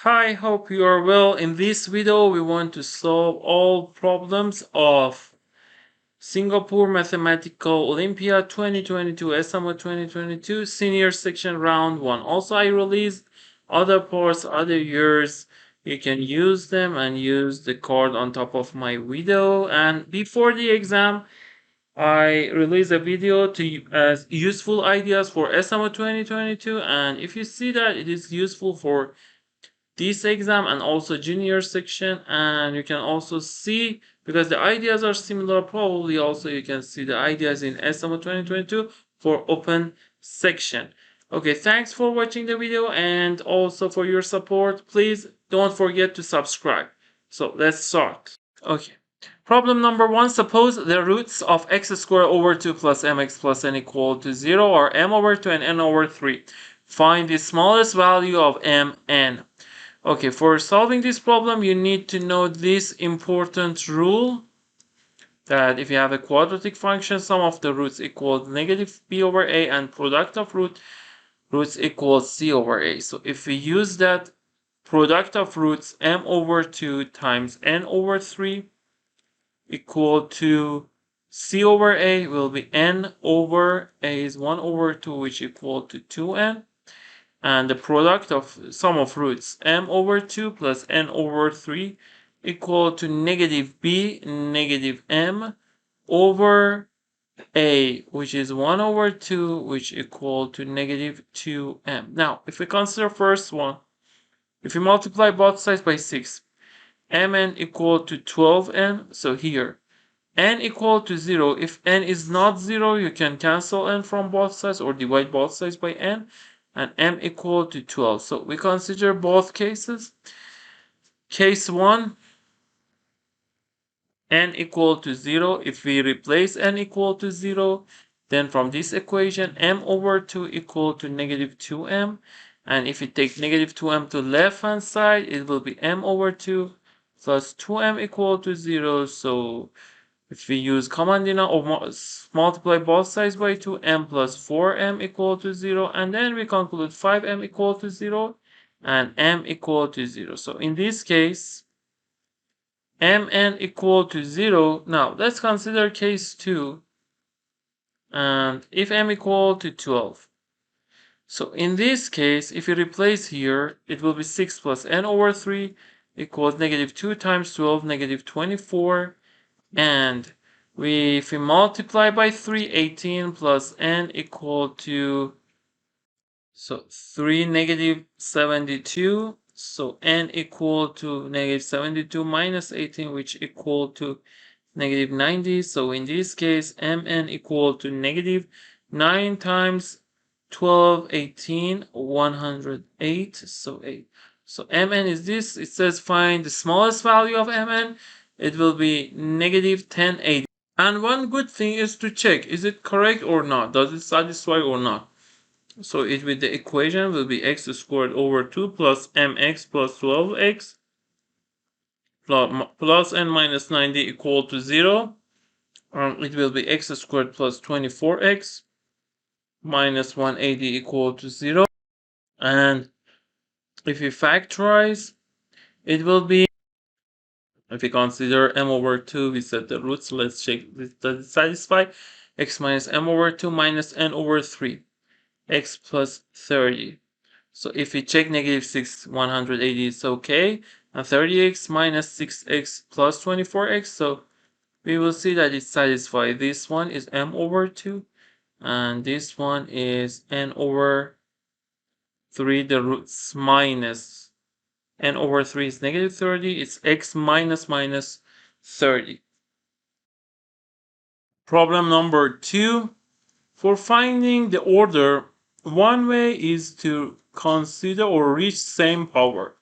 Hi, hope you are well. In this video, we want to solve all problems of Singapore Mathematical Olympiad 2022, SMO 2022, Senior Section Round 1. Also, I released other parts, other years. You can use them and use the card on top of my video. And before the exam, I released a video to as useful ideas for SMO 2022. And if you see that it is useful for this exam and also junior section, and you can also see because the ideas are similar, probably also you can see the ideas in SMO 2022 for open section. Okay, thanks for watching the video and also for your support. Please don't forget to subscribe. So let's start. Okay, problem number 1. Suppose the roots of x squared over 2 plus mx plus n equal to 0 are m over 2 and n over 3. Find the smallest value of mn. Okay, for solving this problem, you need to know this important rule that if you have a quadratic function, sum of the roots equals negative b over a and product of roots equals c over a. So if we use that product of roots, m over 2 times n over 3 equal to c over a will be n over a is 1 over 2, which equal to 2n. And the product of sum of roots m over 2 plus n over 3 equal to negative b negative m over a, which is 1 over 2, which equal to negative 2m. Now, if we consider first one, if we multiply both sides by 6, mn equal to 12n. So here, n equal to 0. If n is not 0, you can cancel n from both sides or divide both sides by n. And m equal to 12. So we consider both cases. Case 1, n equal to 0. If we replace n equal to 0, then from this equation, m over 2 equal to negative 2m. And if we take negative 2m to left hand side, it will be m over 2 plus 2m equal to 0. So if we use common denominator or multiply both sides by 2, m plus 4m equal to 0, and then we conclude 5m equal to 0 and m equal to 0. So in this case, mn equal to 0. Now let's consider case 2, and if m equal to 12. So in this case, if you replace here, it will be 6 plus n over 3 equals negative 2 times 12, negative 24. And if we multiply by 3, 18 plus n equal to 3 negative 72. So n equal to negative 72 minus 18, which equal to negative 90. So in this case, mn equal to negative 9 times 12, 18, 108. So 8. So mn is this. It says find the smallest value of mn. It will be negative 1080. And one good thing is to check, is it correct or not? Does it satisfy or not? So it with the equation will be x squared over 2 plus mx plus 12x plus n minus 90 equal to 0. It will be x squared plus 24x minus 180 equal to 0. And if you factorize, it will be, if we consider m over 2, we set the roots. Let's check does it satisfy. X minus m over 2 minus n over 3. X plus 30. So if we check negative 6, 180 is okay. And 30x minus 6x plus 24x. So we will see that it satisfies. This one is m over 2. And this one is n over 3. The roots minus n over 3 is negative 30. It's x minus 30. Problem number 2. For finding the order, one way is to consider or reach same power.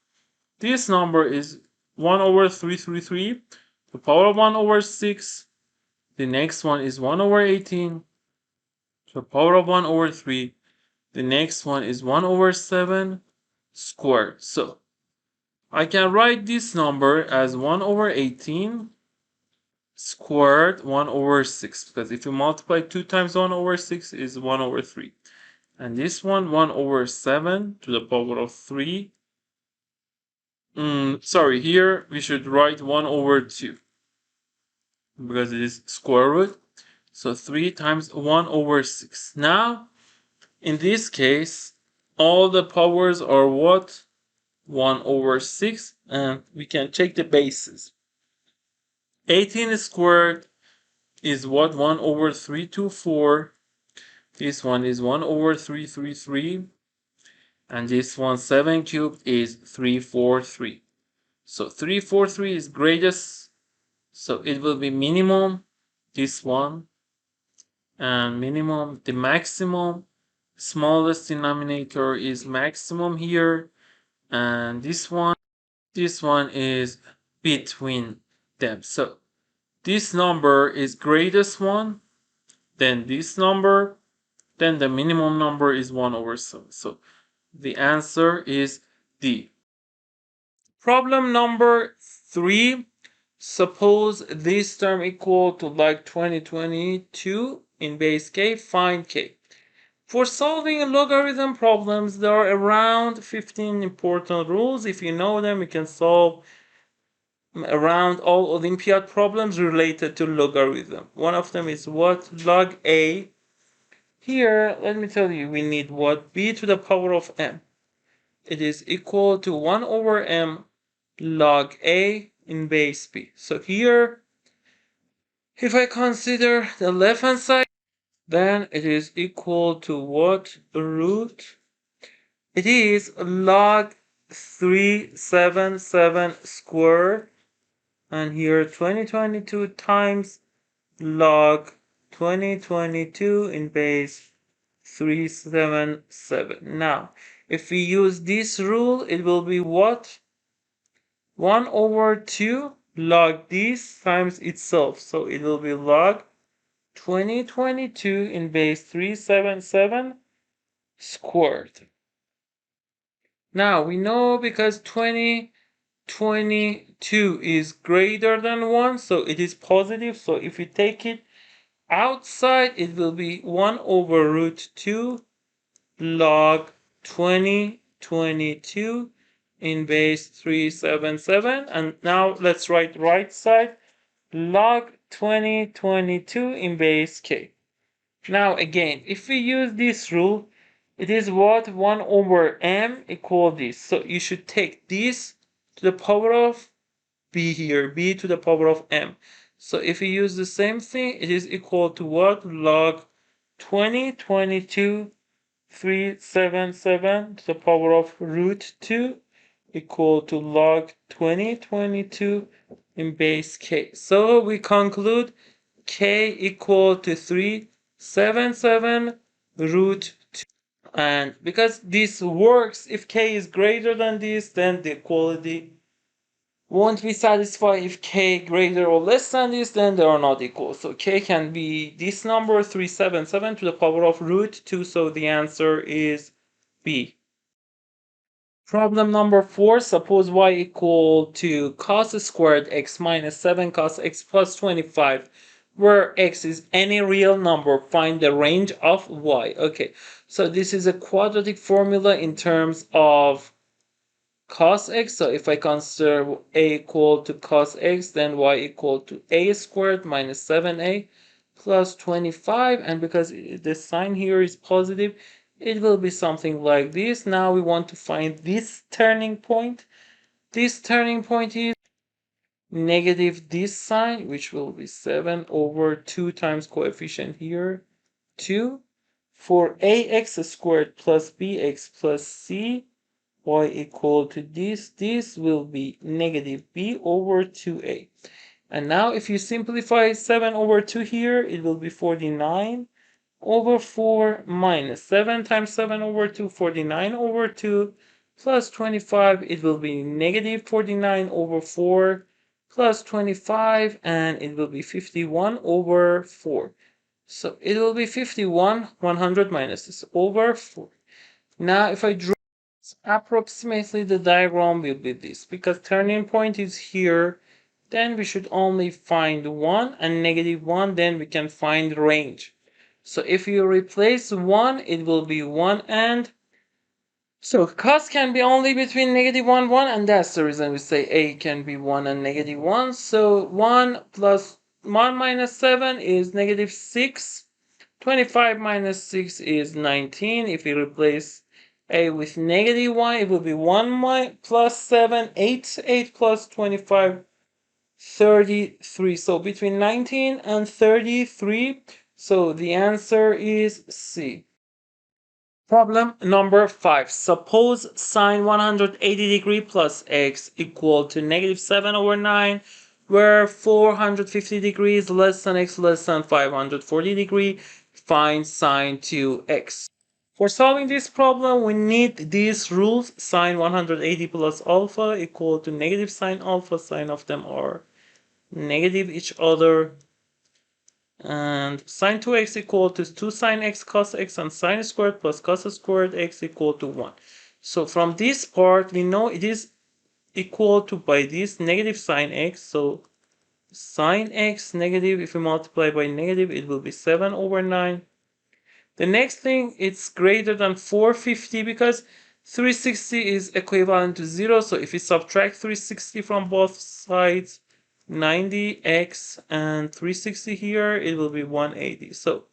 This number is 1 over 333, the power of 1 over 6. The next one is 1 over 18, the power of 1 over 3. The next one is 1 over 7 squared. So I can write this number as 1 over 18 squared 1 over 6, because if you multiply 2 times 1 over 6 is 1 over 3. And this one 1 over 7 to the power of 3 Sorry, here we should write 1 over 2 because it is square root. So 3 times 1 over 6. Now, in this case, all the powers are what? 1 over 6, and we can check the bases. 18 squared is what? 1 over 324. This one is 1 over 333. And this one, 7 cubed, is 343. So 343 is greatest. So it will be minimum, this one, and minimum, the maximum. Smallest denominator is maximum here. And this one is between them. So this number is greatest one, then this number, then the minimum number is 1 over 7. So the answer is D. Problem number 3. Suppose this term equal to like 2022 in base k, find k. For solving logarithm problems, there are around 15 important rules. If you know them, you can solve around all Olympiad problems related to logarithm. One of them is what? Log a. Here, let me tell you, we need what? B to the power of m. It is equal to 1 over m log a in base b. So here, if I consider the left hand side, then it is equal to what? Root. It is log 377 squared. And here 2022 times log 2022 in base 377. Now, if we use this rule, it will be what? 1 over 2 log this times itself. So it will be log 2022 in base 377 squared. Now we know because 2022 is greater than 1, so it is positive. So if we take it outside, it will be 1 over root 2 log 2022 in base 377. And now let's write right side log 2022 in base k. Now again, if we use this rule, it is what? 1 over m equal this. So you should take this to the power of b here, b to the power of m. So if we use the same thing, it is equal to what? Log 2022 377 to the power of root 2 equal to log 2022 in base k. So we conclude k equal to 377 root 2. And because this works, if k is greater than this, then the equality won't be satisfied. If k greater or less than this, then they are not equal. So k can be this number 377 to the power of root 2. So the answer is B. Problem number 4. Suppose y equal to cos squared x minus 7 cos x plus 25, where x is any real number. Find the range of y. Okay, so this is a quadratic formula in terms of cos x. So if I consider a equal to cos x, then y equal to a squared minus 7a plus 25. And because the sign here is positive, it will be something like this. Now we want to find this turning point. This turning point is negative this sign, which will be 7 over 2 times coefficient here, 2. For ax squared plus bx plus c, y equal to this will be negative b over 2a. And now if you simplify 7 over 2 here, it will be 49 over 4 minus 7 times 7 over 2, 49 over 2 plus 25, it will be negative 49 over 4 plus 25, and it will be 51 over 4. So it will be 51, 100 minus this over 4. Now if I draw approximately, the diagram will be this. Because turning point is here, then we should only find 1 and negative 1, then we can find range. So if you replace 1, it will be 1 and So cos can be only between -1, 1, and that's the reason we say a can be 1 and -1. So 1 plus 1 minus 7 is -6. 25 minus 6 is 19. If we replace a with -1, it will be 1 plus 7, 8. 8 plus 25, 33. So between 19 and 33. So the answer is C. Problem number 5. Suppose sine 180 plus x equal to -7/9, where 450 less than x less than 540. Find sine 2x. For solving this problem, we need these rules. Sine 180 plus alpha equal to negative sine alpha. Sine of them are negative each other. And sine 2x equal to 2 sine x cos x, and sine squared plus cos squared x equal to 1. So from this part, we know it is equal to, by this, negative sine x. So sine x negative, if we multiply by negative, it will be 7/9. The next thing, it's greater than 450 because 360 is equivalent to 0. So if we subtract 360 from both sides, 90x and 360 here, it will be 180. So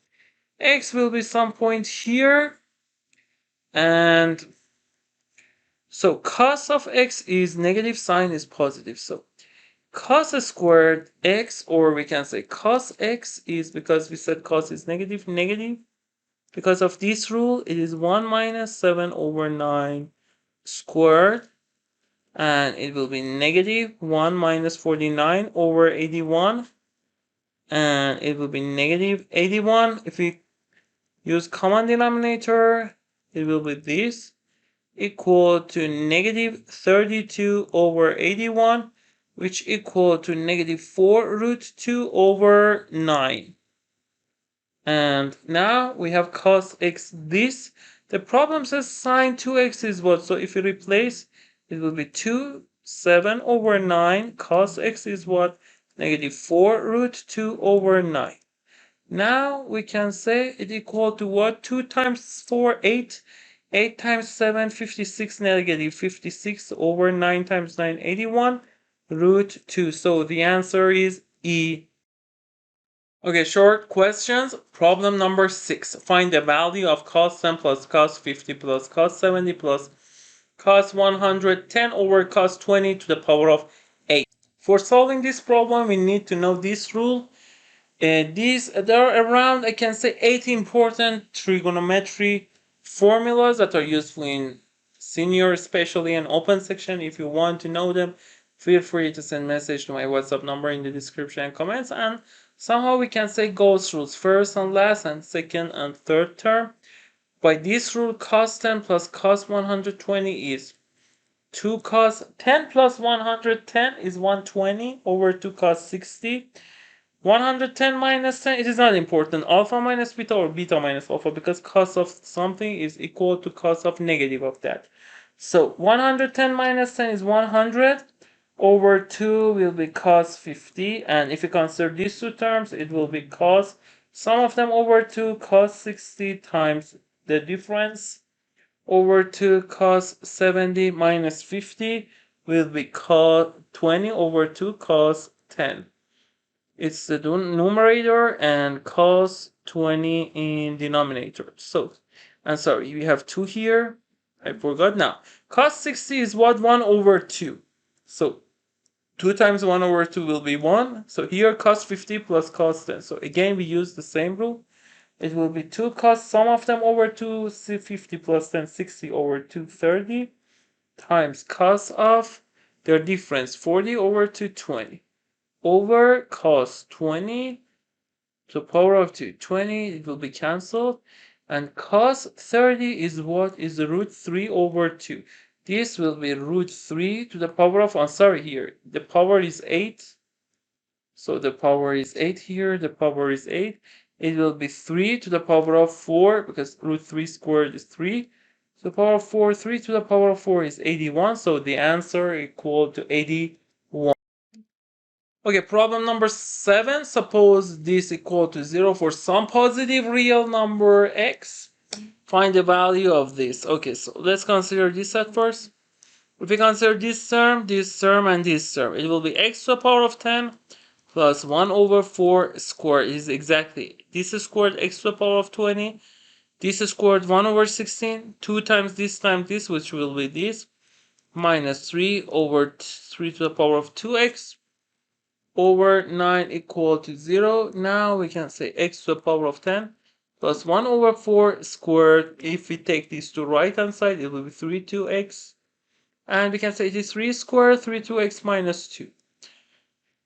x will be some point here. And so cos of x is negative, sine is positive. So cos squared x, or we can say cos x, is, because we said cos is negative, negative. Because of this rule, it is 1 minus 7/9 squared. And it will be negative 1 minus 49/81. And it will be negative 81. If we use common denominator, it will be this, equal to negative 32/81, which equal to negative 4√2/9. And now we have cos x this. The problem says sine 2x is what? So if you replace, it will be 2 7/9. Cos x is what? Negative 4√2/9. Now we can say it equal to what? 2 times 4, 8. 8 times 7, 56, negative 56/9 times 9, 81 √2. So the answer is E. Okay, short questions. Problem number 6. Find the value of cos 10 plus cos 50 plus cos 70 plus cos 110 over cos 20 to the power of 8. For solving this problem, we need to know this rule. There are around, I can say, 8 important trigonometry formulas that are useful in senior, especially and open section. If you want to know them, feel free to send message to my WhatsApp number in the description and comments. And somehow we can say Gauss rules, first and last and second and third term. By this rule, cos 10 plus cos 120 is 2 cos 10 plus 110 is 120 over 2 cos 60. 110 minus 10, it is not important. Alpha minus beta or beta minus alpha, because cos of something is equal to cos of negative of that. So 110 minus 10 is 100 over 2 will be cos 50. And if you consider these two terms, it will be cos, sum of them over 2, cos 60 times the difference over 2 cos 70 minus 50 will be cos 20 over 2 cos 10. It's the numerator and cos 20 in denominator. So, I'm sorry, we have 2 here. I forgot now. Cos 60 is what? 1 over 2. So 2 times 1 over 2 will be 1. So here cos 50 plus cos 10. So again, we use the same rule. It will be 2 cos, sum of them over 2, 50 plus 10, 60 over 2, 30, times cos of their difference, 40 over 2, 20, over cos 20 to the power of 2, 20, it will be cancelled. And cos 30 is what? Is the root 3 over 2. This will be root 3 to the power of, I'm sorry, here, the power is 8. So the power is 8 here, the power is 8. It will be 3 to the power of 4, because root 3 squared is 3. To the power of 4, 3 to the power of 4 is 81. So the answer equal to 81. Okay, problem number 7. Suppose this equal to 0 for some positive real number x. find the value of this. Okay, so let's consider this at first. If we consider this term, and this term, it will be x to the power of 10 plus 1 over 4 squared is exactly this squared x to the power of 20. This squared 1 over 16, 2 times this, which will be this, minus 3 over 3 to the power of 2x over 9 equal to 0. Now we can say x to the power of 10 plus 1 over 4 squared. If we take this to right hand side, it will be 3 2x. And we can say it is 3 squared, 3 2x minus 2.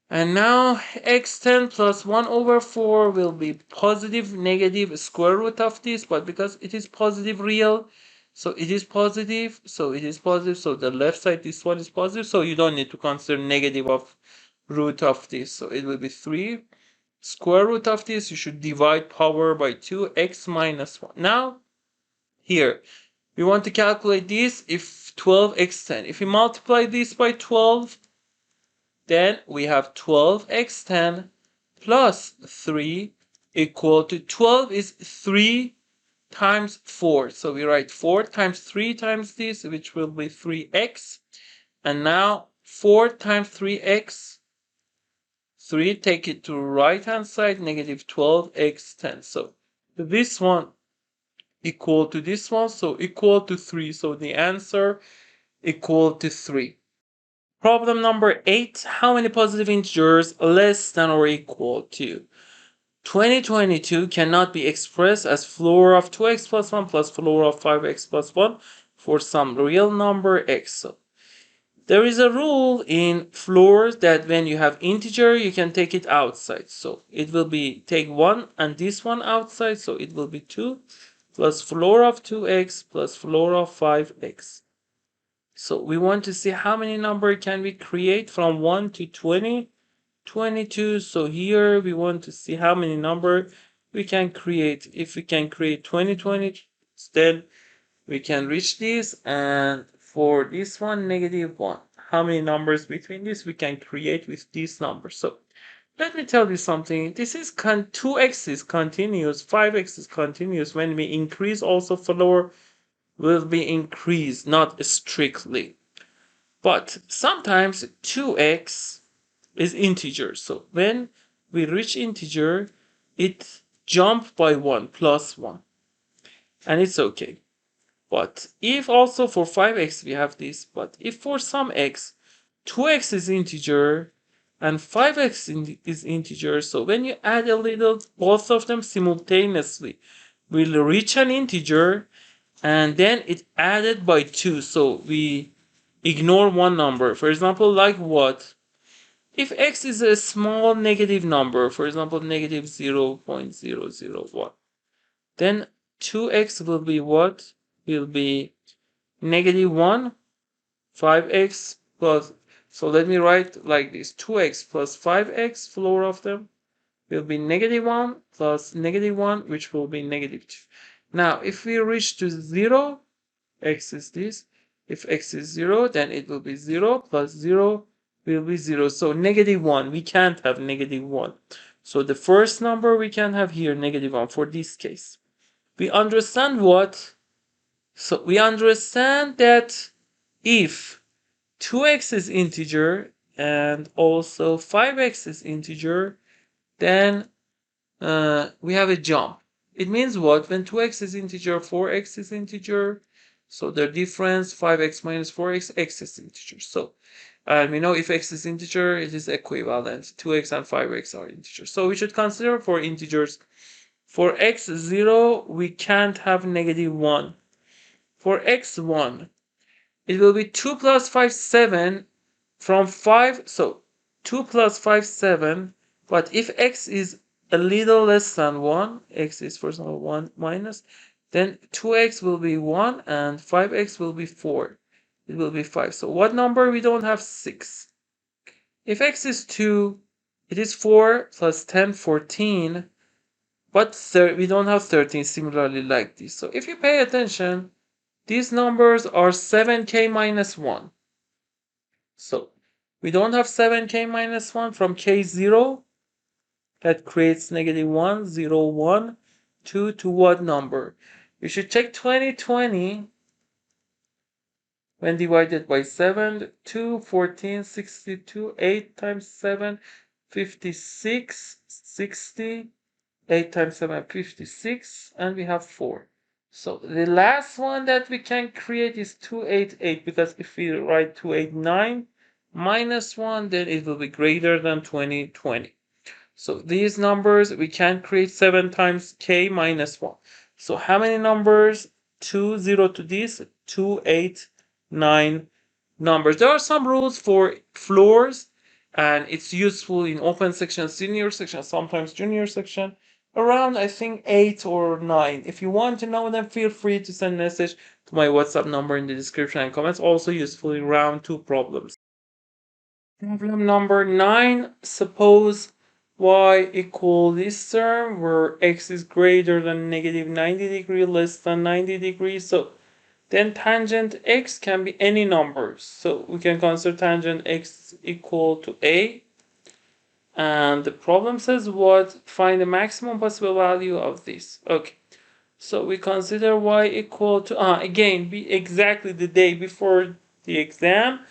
And now x10 plus 1 over 4 will be positive, negative square root of this. But because it is positive real, so it is positive, so it is positive. So the left side, this one is positive. So you don't need to consider negative of root of this. So it will be 3 square root of this. You should divide power by 2, x minus 1. Now, here, we want to calculate this if 12x10. If we multiply this by 12, then we have 12x10 plus 3 equal to 12 is 3 times 4. So we write 4 times 3 times this, which will be 3x. And now 4 times 3x, 3, take it to right hand side, negative 12x10. So this one equal to this one, so equal to 3. So the answer equal to 3. Problem number 8. How many positive integers less than or equal to 2022 cannot be expressed as floor of 2x plus 1 plus floor of 5x plus 1 for some real number x? So there is a rule in floors that when you have integer, you can take it outside. So it will be take 1 and this one outside. So it will be 2 plus floor of 2x plus floor of 5x. So we want to see how many number can we create from 1 to 20, 22. So here we want to see how many number we can create. If we can create 20, then we can reach this. And for this one, negative 1. How many numbers between this we can create with this number? So let me tell you something. This is 2x is continuous, 5x is continuous. When we increase, also floor will be increased, not strictly. But sometimes 2x is integer. So when we reach integer, it jump by 1 plus 1. And it's okay. But if also for 5x we have this, but if for some x, 2x is integer and 5x is integer, so when you add a little, both of them simultaneously will reach an integer, and then it added by 2. So we ignore one number. For example, like what? If x is a small negative number, for example, negative 0.001, then 2x will be what? Will be negative 1, 5x plus, so let me write like this, 2x plus 5x, floor of them, will be negative 1 plus negative 1, which will be negative 2. Now, if we reach to 0, x is this. If x is 0, then it will be 0 plus 0 will be 0. So negative 1, we can't have negative 1. So the first number we can have here, negative 1, for this case. We understand what? So we understand that if 2x is integer and also 5x is integer, then we have a jump. It means what? When 2x is integer, 4x is integer. So the difference, 5x minus 4x, x is integer. So we know if x is integer, it is equivalent. 2x and 5x are integer. So we should consider for integers. For x 0, we can't have negative 1. For x 1, it will be 2 plus 5, 7 from 5. So 2 plus 5, 7. But if x is a little less than 1, x is, for example, 1 minus, then 2x will be 1 and 5x will be 4. It will be 5. So what number? We don't have 6. If x is 2, it is 4 plus 10, 14. But we don't have 13, similarly like this. So if you pay attention, these numbers are 7k minus 1. So we don't have 7k minus 1 from k0. That creates negative 1, 0, 1, 2 to what number? We should check 2020 when divided by 7, 2, 14, 62, 8 times 7, 56, 60, 8 times 7, 56, and we have 4. So the last one that we can create is 288, because if we write 289 minus 1, then it will be greater than 2020. So these numbers, we can create 7 times k minus 1. So how many numbers? 2, 0 to this, 2, 8, 9 numbers. There are some rules for floors, and it's useful in open section, senior section, sometimes junior section. Around, I think, 8 or 9. If you want to know them, feel free to send a message to my WhatsApp number in the description and comments. Also useful in round 2 problems. Problem number 9. Suppose y equal this term where x is greater than negative 90 degrees, less than 90 degrees. So then tangent x can be any number. So we can consider tangent x equal to a. And the problem says what? Find the maximum possible value of this. Okay. So we consider y equal to, again, be exactly the day before the exam,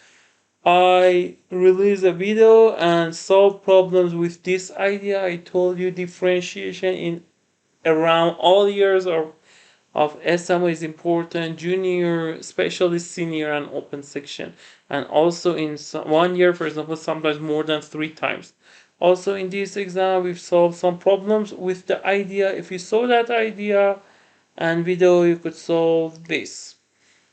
I release a video and solve problems with this idea. I told you differentiation in around all years of SMO is important, junior, especially senior and open section. And also in 1 year, for example, sometimes more than 3 times. Also in this exam, we've solved some problems with the idea. If you saw that idea and video, you could solve this.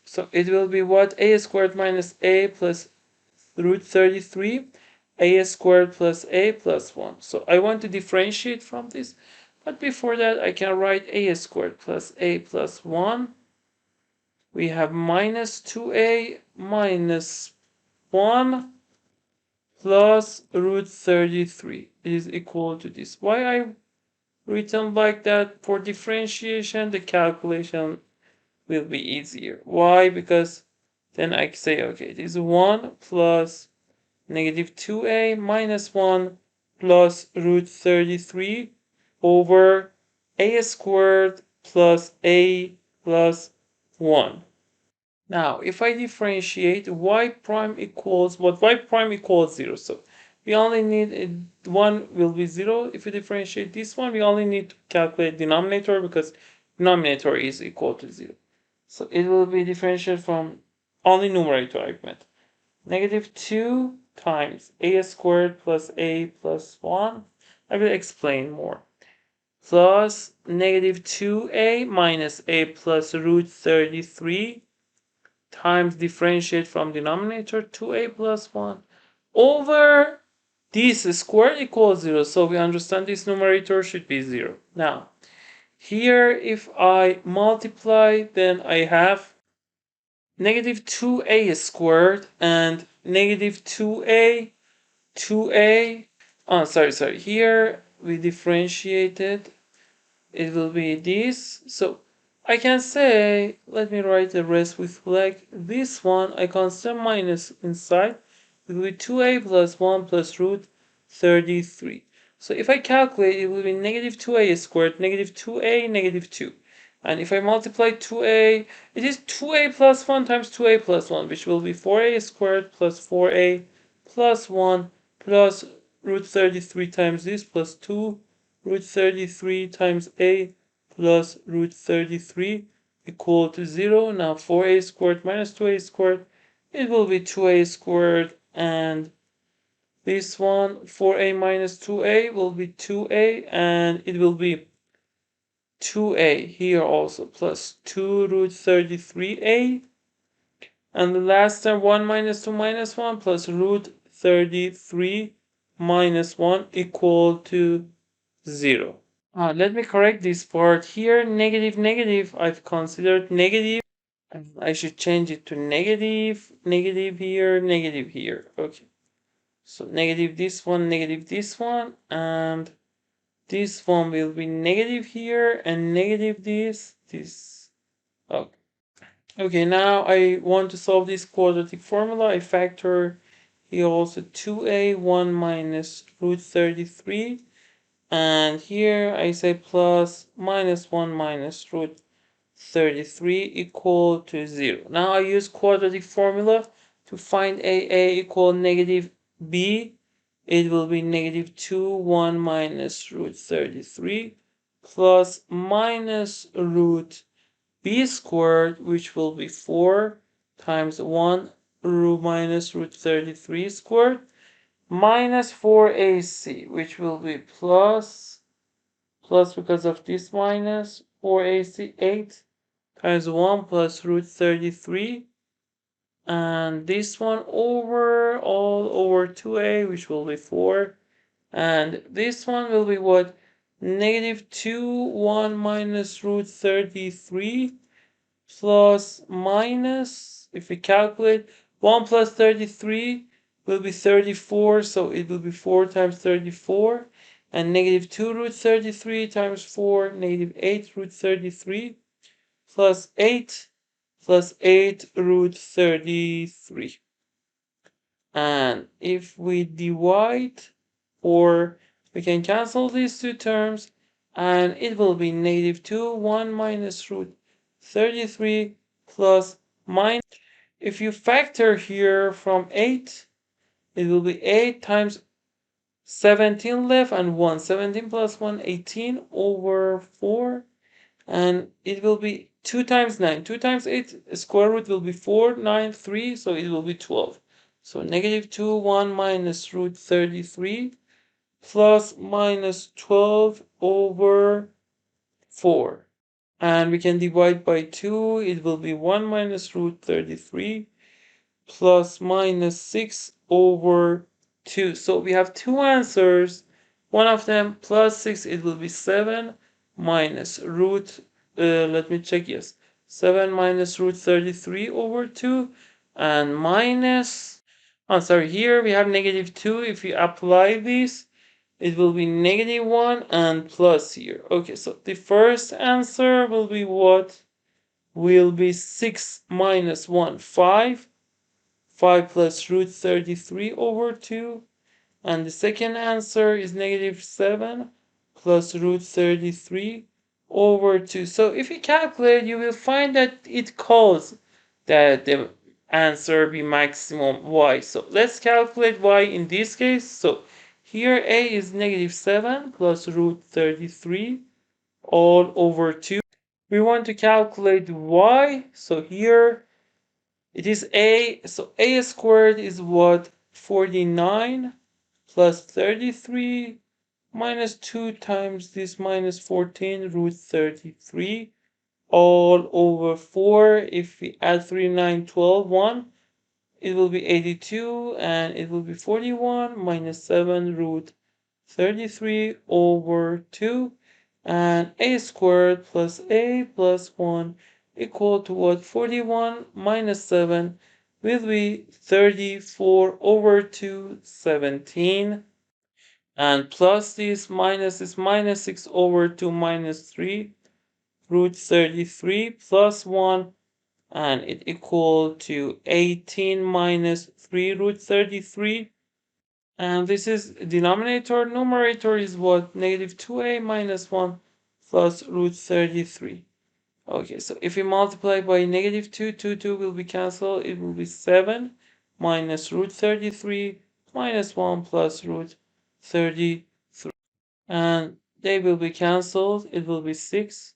So it will be what? A squared minus a plus root 33, a squared plus a plus 1. So I want to differentiate from this, but before that I can write a squared plus a plus 1. We have minus 2a minus 1 plus root 33 is equal to this. Why I written like that? For differentiation, the calculation will be easier. Why? Because then I say, okay, this is 1 plus negative 2a minus 1 plus root 33 over a squared plus a plus 1. Now, if I differentiate, y prime equals what? Y prime equals 0. So we only need 1 will be 0. If we differentiate this one, we only need to calculate denominator because denominator is equal to 0. So it will be differentiated from only numerator I've met. Negative 2 times a squared plus a plus 1. I will explain more. Plus negative 2a minus a plus root 33 times differentiate from denominator 2a plus 1 over this squared equals 0. So we understand this numerator should be 0. Now, here if I multiply, then I have negative 2a squared and negative 2a, 2a. Oh, sorry. Here we differentiated. It will be this. So I can say, let me write the rest with flag. This one I consider minus inside. It will be 2a plus 1 plus root 33. So if I calculate, it will be negative 2a squared, negative 2a, negative 2. And if I multiply 2a, it is 2a plus 1 times 2a plus 1, which will be 4a squared plus 4a plus 1 plus root 33 times this plus 2 root 33 times a plus root 33 equal to 0. Now 4a squared minus 2a squared, it will be 2a squared, and this one 4a minus 2a will be 2a, and it will be 2a here also plus 2 root 33a, and the last term 1 minus 2 minus 1 plus root 33 minus 1 equal to 0. Let me correct this part here. Negative, I've considered negative, and I should change it to negative here. Okay, so negative this one, and this one will be negative here, and negative this. Okay. Okay, now I want to solve this quadratic formula. I factor here also 2a, 1 minus root 33. And here I say plus minus 1 minus root 33 equal to 0. Now I use quadratic formula to find a equal negative b. It will be negative 2, 1 minus root 33 plus minus root b squared, which will be 4 times 1 root minus root 33 squared, minus 4ac, which will be plus because of this minus 4ac, 8 times 1 plus root 33, and this one over all over 2a, which will be 4, and this one will be what? Negative 2, 1 minus root 33 plus minus, if we calculate, 1 plus 33 will be 34, so it will be 4 times 34, and negative 2 root 33 times 4, negative 8 root 33, plus 8 root 33. And if we divide, or we can cancel these two terms, and it will be negative 2, 1 minus root 33 plus minus. If you factor here from 8, it will be 8 times 17 left and 1. 17 plus 1, 18 over 4. And it will be 2 times 9. 2 times 8, square root will be 4, 9, 3, so it will be 12. So negative 2, 1 minus root 33 plus minus 12 over 4. And we can divide by 2, it will be 1 minus root 33 plus minus 6 over 2. So we have two answers. One of them plus 6, it will be 7 minus root, let me check, yes. 7 minus root 33 over 2, and minus, oh sorry, here we have negative 2. If you apply this, it will be negative 1 and plus here. Okay, so the first answer will be what? Will be 6 minus 1, 5. 5 plus root 33 over 2. And the second answer is negative 7 plus root 33 over 2. So if you calculate, you will find that it calls that the answer be maximum y. So let's calculate y in this case. So here a is negative 7 plus root 33 all over 2. We want to calculate y. So here it is a. So a squared is what? 49 plus 33 minus 2 times this minus 14 root 33 all over 4. If we add 3, 9, 12, 1, it will be 82, and it will be 41 minus 7 root 33 over 2, and a squared plus a plus 1 equal to what? 41 minus 7 will be 34 over 2, 17, and plus this minus 6 over 2 minus 3 root 33 plus 1, and it equal to 18 minus 3 root 33. And this is denominator. Numerator is what? Negative 2a minus 1 plus root 33. Okay, so if we multiply by negative 2, 2 will be cancelled. It will be 7 minus root 33 minus 1 plus root 33. And they will be cancelled. It will be 6.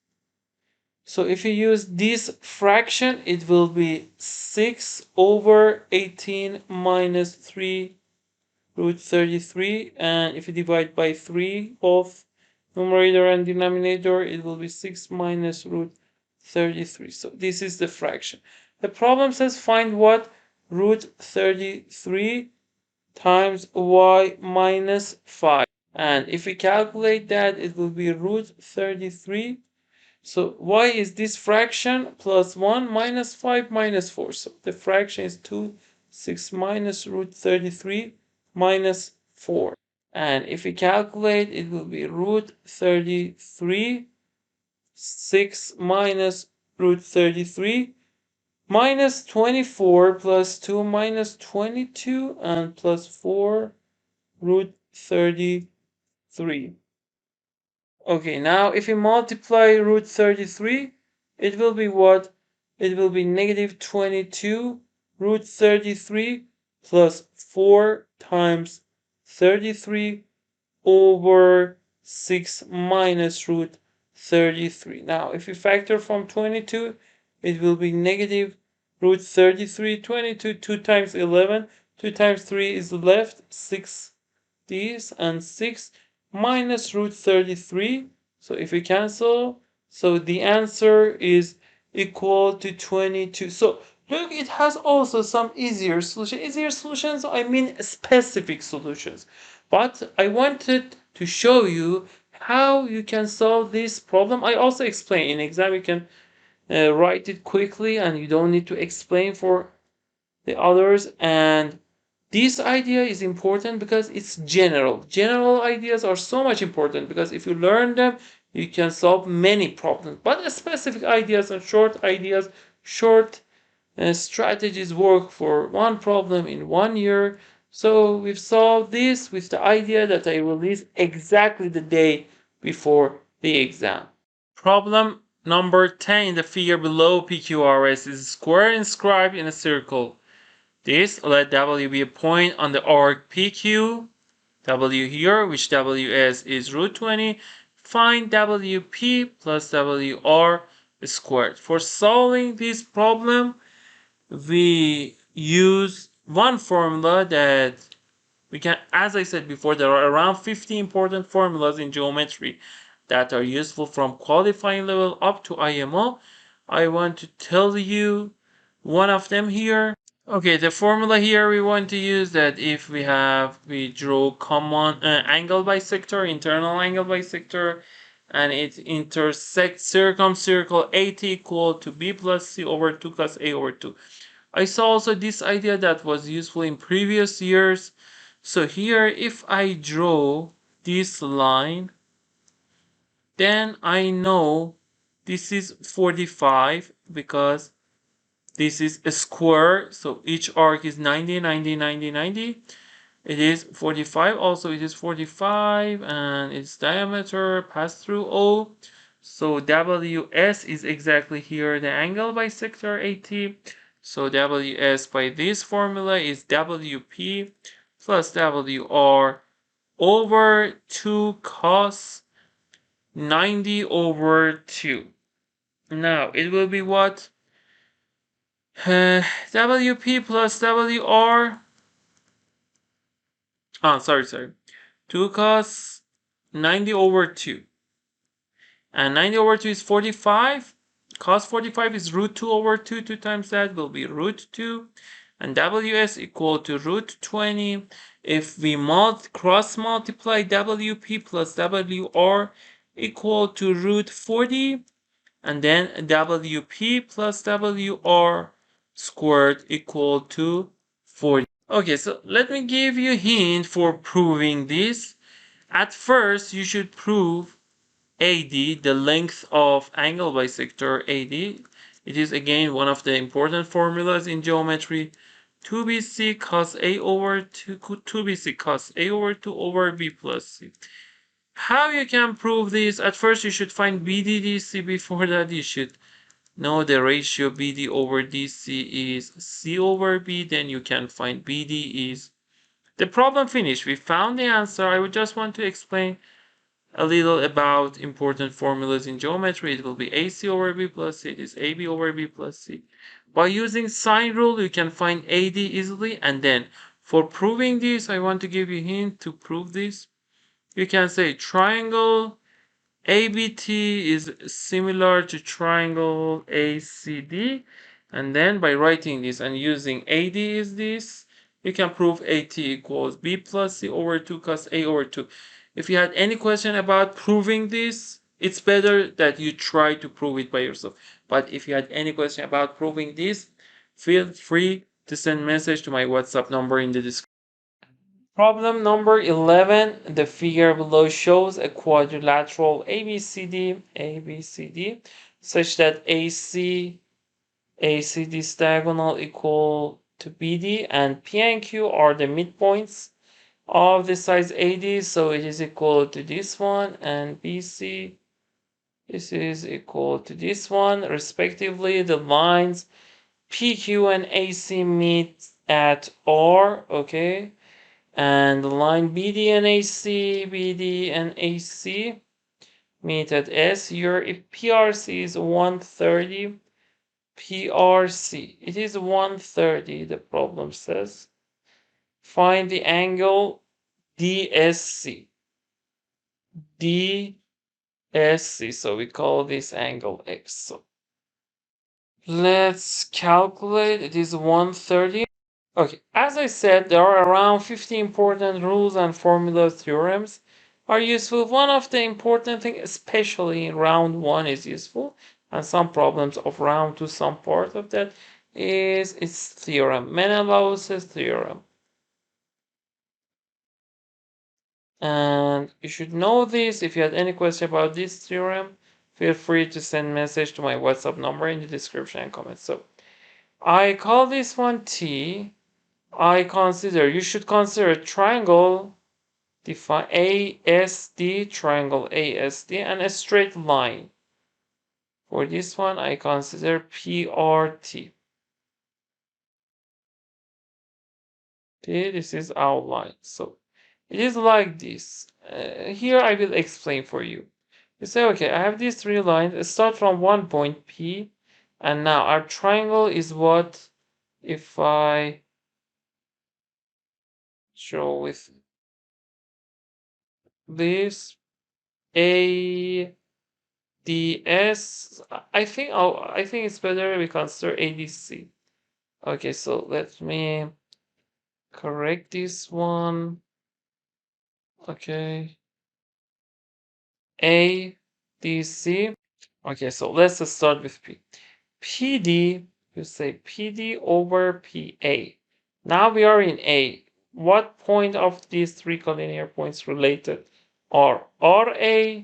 So if you use this fraction, it will be 6 over 18 minus 3 root 33, and if you divide by 3, both numerator and denominator, it will be 6 minus root 33. So this is the fraction. The problem says find what? Root 33 times y minus 5. And if we calculate that, it will be root 33. So y is this fraction plus 1 minus 5 minus 4. So the fraction is 2, 6 minus root 33 minus 4. And if we calculate, it will be root 33, 6 minus root 33, minus 24 plus 2 minus 22, and plus 4 root 33. Okay, now if we multiply root 33, it will be what? It will be negative 22 root 33 plus 4 times 33 over 6 minus root 33. Now, if you factor from 22, it will be negative root 33. 22, 2 times 11, 2 times 3 is left, 6 these, and 6 minus root 33. So if we cancel, so the answer is equal to 22. So look, it has also some easier solutions. Easier solutions, I mean specific solutions. But I wanted to show you how you can solve this problem. I also explain in exam, you can write it quickly and you don't need to explain for the others. And this idea is important because it's general. General ideas are so much important because if you learn them, you can solve many problems. But specific ideas and short ideas, short strategies work for one problem in 1 year. So we've solved this with the idea that I release exactly the day before the exam. Problem number 10 in the figure below PQRS is a square inscribed in a circle. This let W be a point on the arc PQ, W here, which WS is root 20. Find WP plus WR squared. For solving this problem, we use one formula that we can, as I said before, there are around 50 important formulas in geometry that are useful from qualifying level up to IMO. I want to tell you one of them here. Okay, the formula here we want to use that if we draw common angle bisector, internal angle bisector, and it intersects circumcircle AT equal to B plus C over 2 plus A over 2. I saw also this idea that was useful in previous years. So here, if I draw this line, then I know this is 45 because this is a square, so each arc is 90, 90, 90, 90. It is 45, also it is 45, and its diameter pass through O. So WS is exactly here the angle bisector AT. So WS by this formula is WP plus WR over 2 cos 90 over 2. Now it will be what? WP plus WR. Sorry. 2 cos 90 over 2. And 90 over 2 is 45. Cos 45 is root 2 over 2. 2 times that will be root 2. And WS equal to root 20. If we cross multiply WP plus WR equal to root 40. And then WP plus WR squared equal to 40. Okay, so let me give you a hint for proving this. At first, you should prove AD, the length of angle bisector AD. It is again one of the important formulas in geometry. 2BC cos A over 2, 2BC cos A over 2 over B plus C. How you can prove this? At first, you should find BDDC. Before that, you should know the ratio BD over DC is C over B. Then you can find BD is the problem finished. We found the answer. I would just want to explain a little about important formulas in geometry. It will be AC over B plus C. It is AB over B plus C. By using sine rule, you can find AD easily. And then for proving this, I want to give you a hint to prove this. You can say triangle ABT is similar to triangle ACD. And then by writing this and using AD is this, you can prove AT equals B plus C over 2 cos A over 2. If you had any question about proving this, it's better that you try to prove it by yourself. But if you had any question about proving this, feel free to send message to my WhatsApp number in the description. Problem number 11. The figure below shows a quadrilateral ABCD such that ACD's diagonal equal to BD and P and Q are the midpoints of the sides AD, so it is equal to this one, and BC This is equal to this one. Respectively, the lines PQ and AC meet at R, okay? And the line BD and AC, BD and AC meet at S. Here, if PRC is 130, PRC, it is 130, the problem says. Find the angle DSC. DSC, so we call this angle X. So let's calculate, it is 130. Okay, as I said, there are around 50 important rules and formula theorems are useful. One of the important things, especially in round 1, is useful, and some problems of round 2, some part of that is its theorem, Menelaus's theorem. And you should know this. If you had any question about this theorem, feel free to send message to my WhatsApp number in the description and comments. So I call this one T. You should consider a triangle, define ASD, triangle ASD, and a straight line. For this one, I consider PRT. Okay, this is outline. So it is like this. Here I will explain for you. You say, okay, I have these three lines. Start from one point P, and now our triangle is what? If I show with this ADS, I think it's better we consider ADC. Okay, so let me correct this one. Okay, ADC. Okay, so let's start with P. PD, you say PD over PA. Now we are in A. What point of these three collinear points related are RA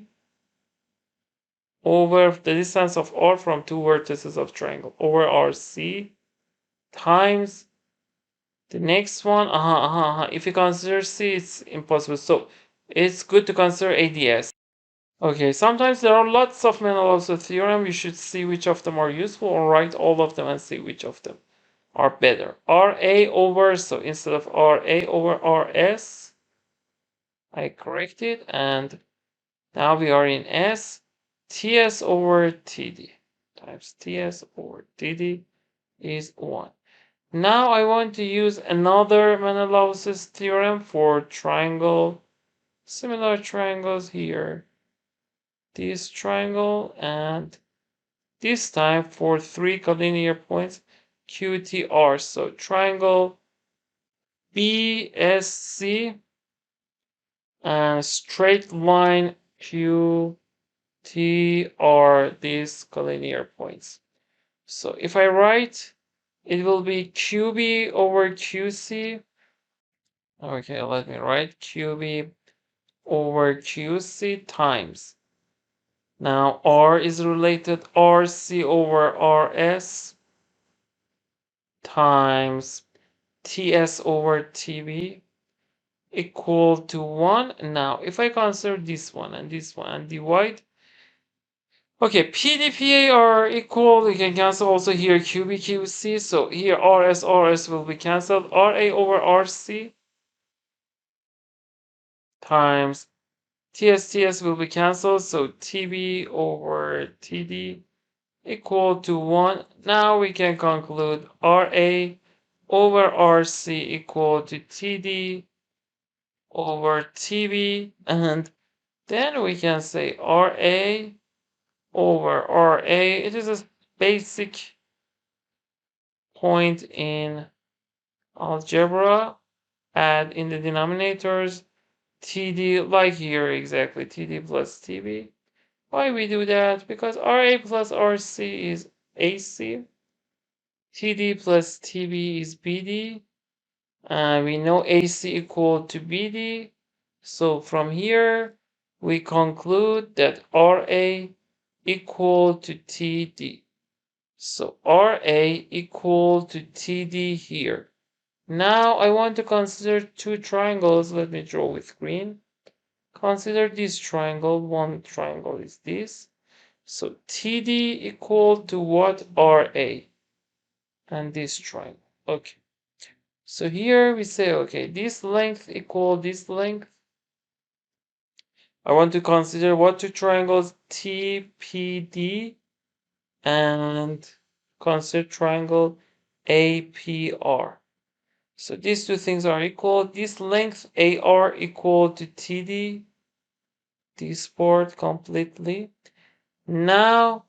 over the distance of R from two vertices of triangle over RC times the next one. If you consider C, it's impossible. So it's good to consider ADS. Okay, sometimes there are lots of Menelaus theorem. You should see which of them are useful or write all of them and see which of them are better. RA over, so instead of RA over RS, I correct it, and now we are in S, TS over TD times TS over TD is 1. Now I want to use another Menelaus theorem for triangle, similar triangles here. This triangle, and this time for three collinear points QTR. So triangle BSC and straight line QT are these collinear points. So if I write, it will be QB over QC. Okay, let me write QB over QC times. Now R is related RC over RS times TS over TB equal to 1. Now if I consider this one and divide, okay, PDPA are equal. We can cancel also here QBQC. So here RS will be cancelled. RA over RC times TS will be cancelled. So TB over TD equal to 1. Now we can conclude RA over RC equal to TD over TB, and then we can say RA over RA. It is a basic point in algebra. Add in the denominators TD, like here exactly, TD plus TB. Why we do that? Because RA plus RC is AC, TD plus TB is BD, and we know AC equal to BD. So from here, we conclude that RA equal to TD. So RA equal to TD here. Now I want to consider two triangles. Let me draw with green. Consider this triangle. One triangle is this. So TD equal to what? RA. And this triangle. Okay. So here we say, okay, this length equal this length. I want to consider what two triangles? TPD and consider triangle APR. So these two things are equal. This length AR equal to TD. This part completely. Now,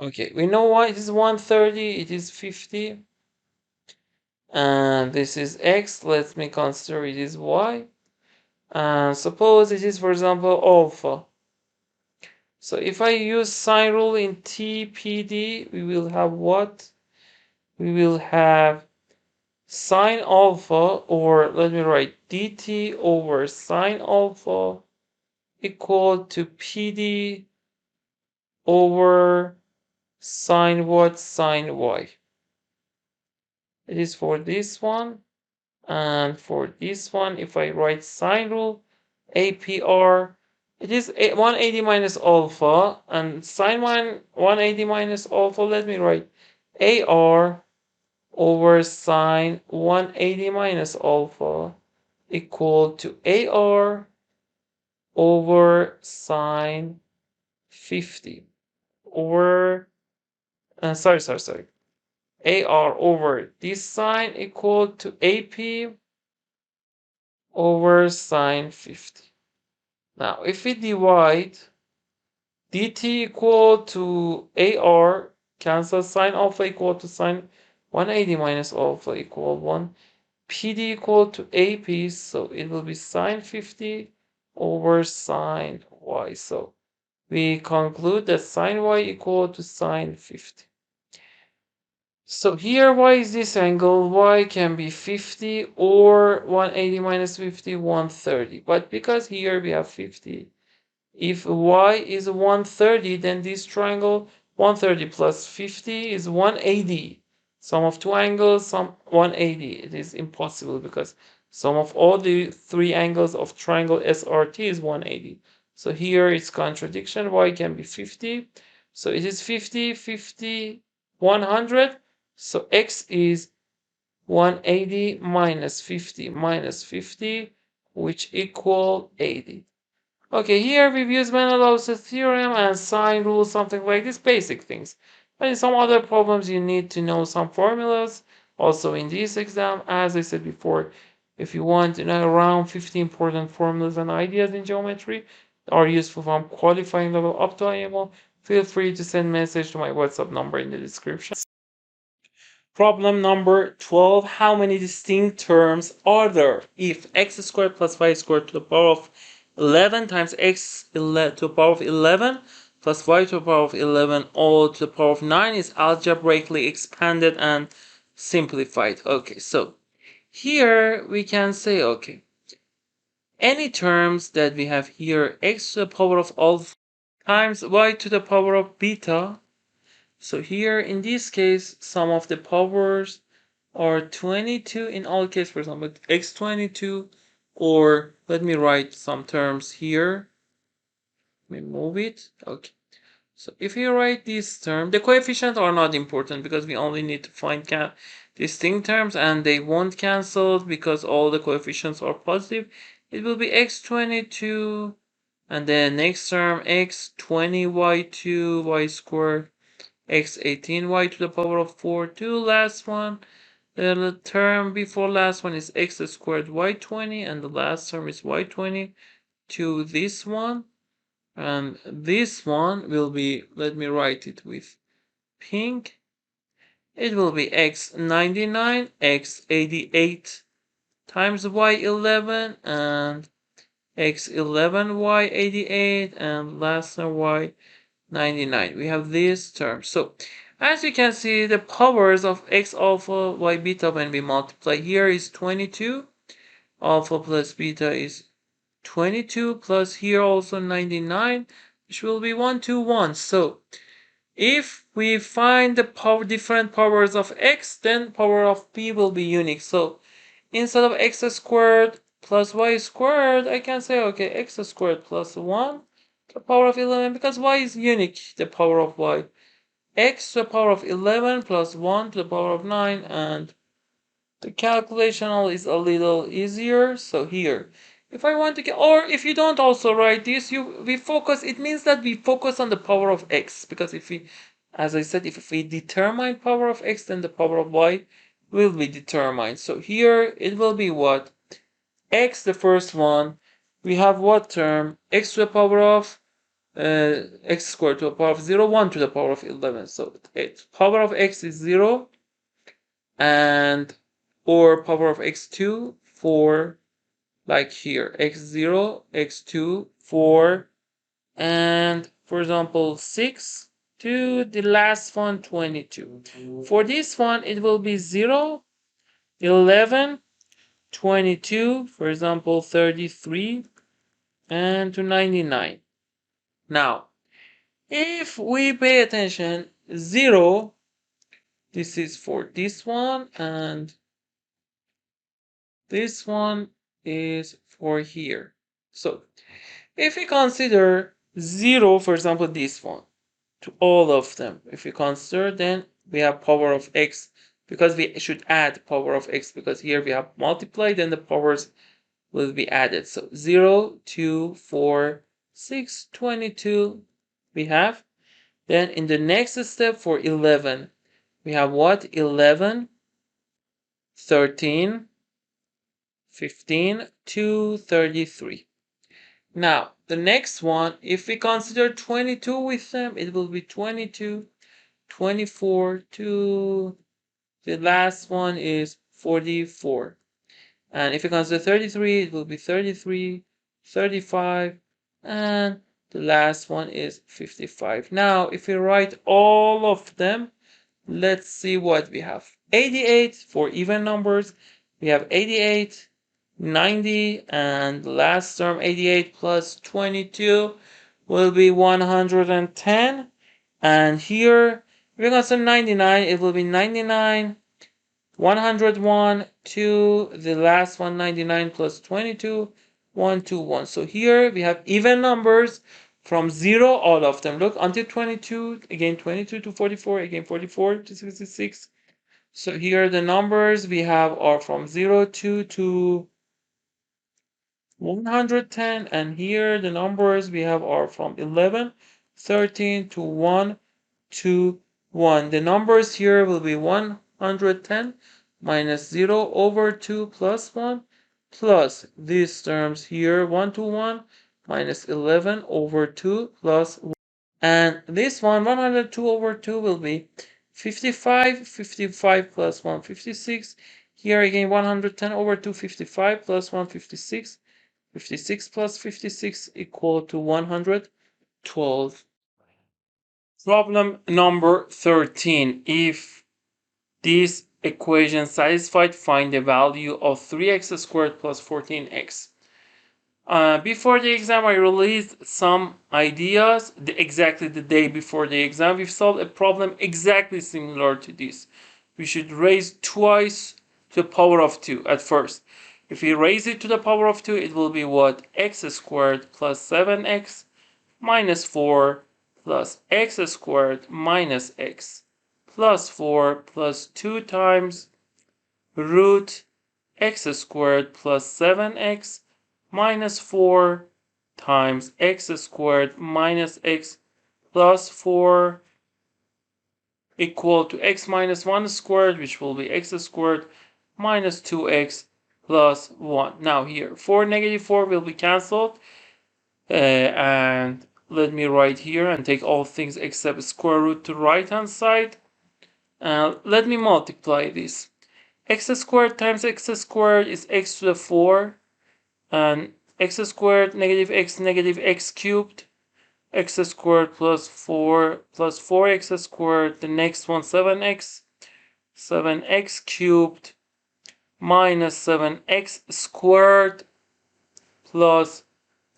okay, we know why it is 130, it is 50. And this is X. Let me consider it is Y. And suppose it is, for example, alpha. So if I use sine rule in TPD, we will have what? We will have sine alpha, or let me write dt over sine alpha equal to PD over sine what? Sine Y. It is for this one. And for this one, if I write sine rule, APR, it is 180 minus alpha, and sine 180 minus alpha, let me write AR over sine 180 minus alpha equal to AR over sine 50 or sorry, AR over this sine equal to AP over sine 50. Now, if we divide dt equal to AR, cancel sine alpha equal to sine 180 minus alpha equal 1, PD equal to AP, so it will be sine 50 over sine Y. So we conclude that sine Y equal to sine 50. So here, why is this angle? Y can be 50 or 180 minus 50, 130. But because here we have 50, if y is 130, then this triangle 130 plus 50 is 180. Sum of two angles, sum 180. It is impossible because sum of all the three angles of triangle SRT is 180. So here it's contradiction. Y can be 50. So it is 50, 50, 100. So x is 180 minus 50, which equal 80. Okay, here we've used Mendelow's theorem and sine rule, something like this, basic things. But in some other problems, you need to know some formulas. Also in this exam, as I said before, if you want to know around 50 important formulas and ideas in geometry are useful from qualifying level up to IMO, feel free to send message to my WhatsApp number in the description. Problem number 12. How many distinct terms are there if x squared plus y squared to the power of 11 times x to the power of 11 plus y to the power of 11 all to the power of 9 is algebraically expanded and simplified? Okay, so here we can say, okay, any terms that we have here, x to the power of alpha times y to the power of beta. So here in this case, some of the powers are 22 in all cases, for example, x22, or let me write some terms here. Let me move it. Okay. So if you write this term, the coefficients are not important because we only need to find distinct terms and they won't cancel because all the coefficients are positive. It will be x22 and then next term x20 y2 y squared x18 y to the power of 4 2. Last one, the term before last one is x squared y20 and the last term is y20 to this one, and this one will be, let me write it with pink, it will be x99 x88 times y11 and x11 y88 and last term y99. We have this term. So as you can see, the powers of x alpha y beta when we multiply here is 22. Alpha plus beta is 22 plus here also 99, which will be 121. So if we find the different powers of x, then power of p will be unique. So instead of x squared plus y squared, I can say, okay, x squared plus 1 to the power of 11 because y is unique, the power of y. X to the power of 11 plus 1 to the power of 9, and the calculation is a little easier. So here, if I want to get, or if you don't also write this, we focus, it means that we focus on the power of x, because if we, as I said, if we determine power of x, then the power of y will be determined. So here it will be what? X, the first one, we have what term? X to the power of x squared to the power of 0, 1 to the power of 11. So power of x is 0, and or power of x2 for, like here, x0, x2, 4, and for example 6 to the last one, 22. For this one it will be 0, 11, 22, for example 33, and to 99. Now if we pay attention, 0, this is for this one, and this one is for here. So if we consider 0, for example, this one, to all of them, if we consider, then we have power of x, because we should add power of x, because here we have multiplied, then the powers will be added. So 0, 2, 4, 6, 22 we have. Then in the next step for 11, we have what? 11, 13, 15 to 33. Now, the next one, if we consider 22 with them, it will be 22, 24 to the last one is 44. And if we consider 33, it will be 33, 35, and the last one is 55. Now, if we write all of them, let's see what we have. 88 for even numbers. We have 88, 90, and the last term 88 plus 22 will be 110. And here, if we consider 99, it will be 99, 101, 2, the last one 99 plus 22, 121. So here we have even numbers from 0, all of them. Look, until 22, again 22 to 44, again 44 to 66. So here the numbers we have are from 0 to 110, and here the numbers we have are from 11, 13 to 1 to 1. The numbers here will be 110 minus 0 over 2 plus 1, plus these terms here, 1 to 1 minus 11 over 2 plus 1. And this one, 102 over 2 will be 55, 55 plus 1, 56. Here again, 110 over 2, 55 plus 1, 56. 56 plus 56 equal to 112. Problem number 13. If this equation satisfied, find the value of 3x squared plus 14x. Before the exam, I released some ideas. Exactly the day before the exam, we've solved a problem exactly similar to this. We should raise twice to the power of 2 at first. If we raise it to the power of 2, it will be what? X squared plus 7x minus 4 plus x squared minus x plus 4 plus 2 times root x squared plus 7x minus 4 times x squared minus x plus 4 equal to x minus 1 squared, which will be x squared minus 2x plus 1. Now here, 4 negative 4 will be cancelled, and let me write here and take all things except square root to right hand side. Let me multiply this. X squared times x squared is x to the 4, and x squared negative x cubed, x squared plus 4x squared, the next one 7x cubed minus 7x squared plus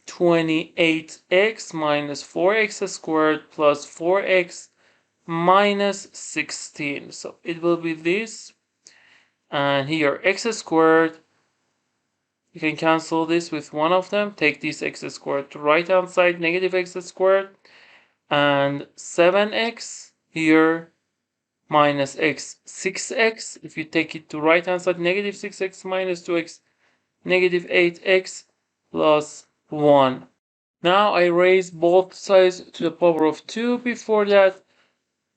28x minus 4x squared plus 4x minus 16. So it will be this, and here x squared You can cancel this with one of them. Take this x squared to right hand side, negative x squared, and 7x here minus x 6x. If you take it to right hand side, negative 6x minus 2x, negative 8x plus 1. Now I raise both sides to the power of 2. Before that,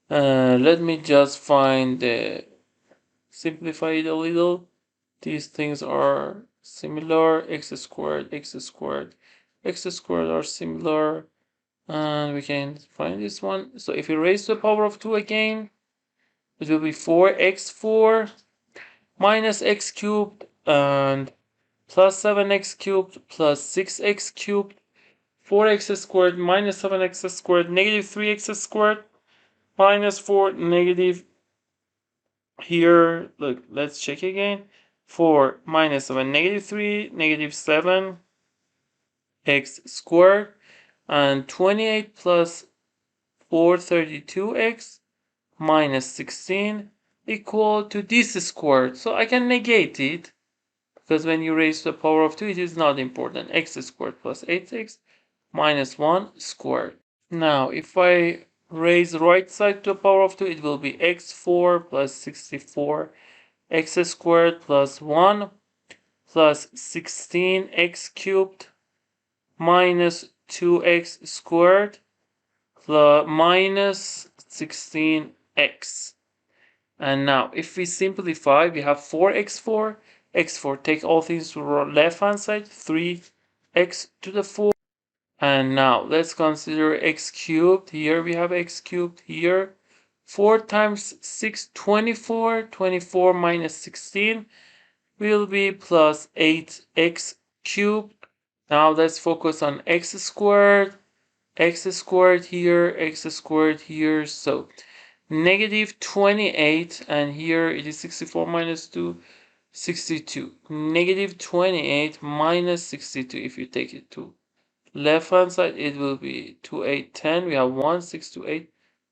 let me just find simplify it a little. These things are similar. X squared, x squared, x squared are similar. And we can find this one. So if we raise to the power of 2 again, it will be 4x4 minus x cubed and plus 7x cubed plus 6x cubed, 4x squared minus 7x squared, negative 3x squared minus 4, negative here, look, let's check again. 4 minus 7, negative 3, negative 7 x squared, and 28 plus 4, 32x minus 16 equal to this squared. So I can negate it, because when you raise to the power of 2, it is not important. X squared plus 8x minus 1 squared. Now, if I raise right side to the power of 2, it will be x4 plus 64 x squared plus 1 plus 16x cubed minus 2x squared plus minus 16x. And now, if we simplify, we have 4x4, x4, take all things to the left hand side, 3x to the 4. And now, let's consider x cubed. Here we have x cubed here. 4 times 6, 24. 24 minus 16 will be plus 8x cubed. Now, let's focus on x squared here, x squared here. So, negative 28, and here it is 64 minus 2, 62. Negative 28 minus 62, if you take it to left hand side, it will be 2, 8, 10. We have 1, 6 to 8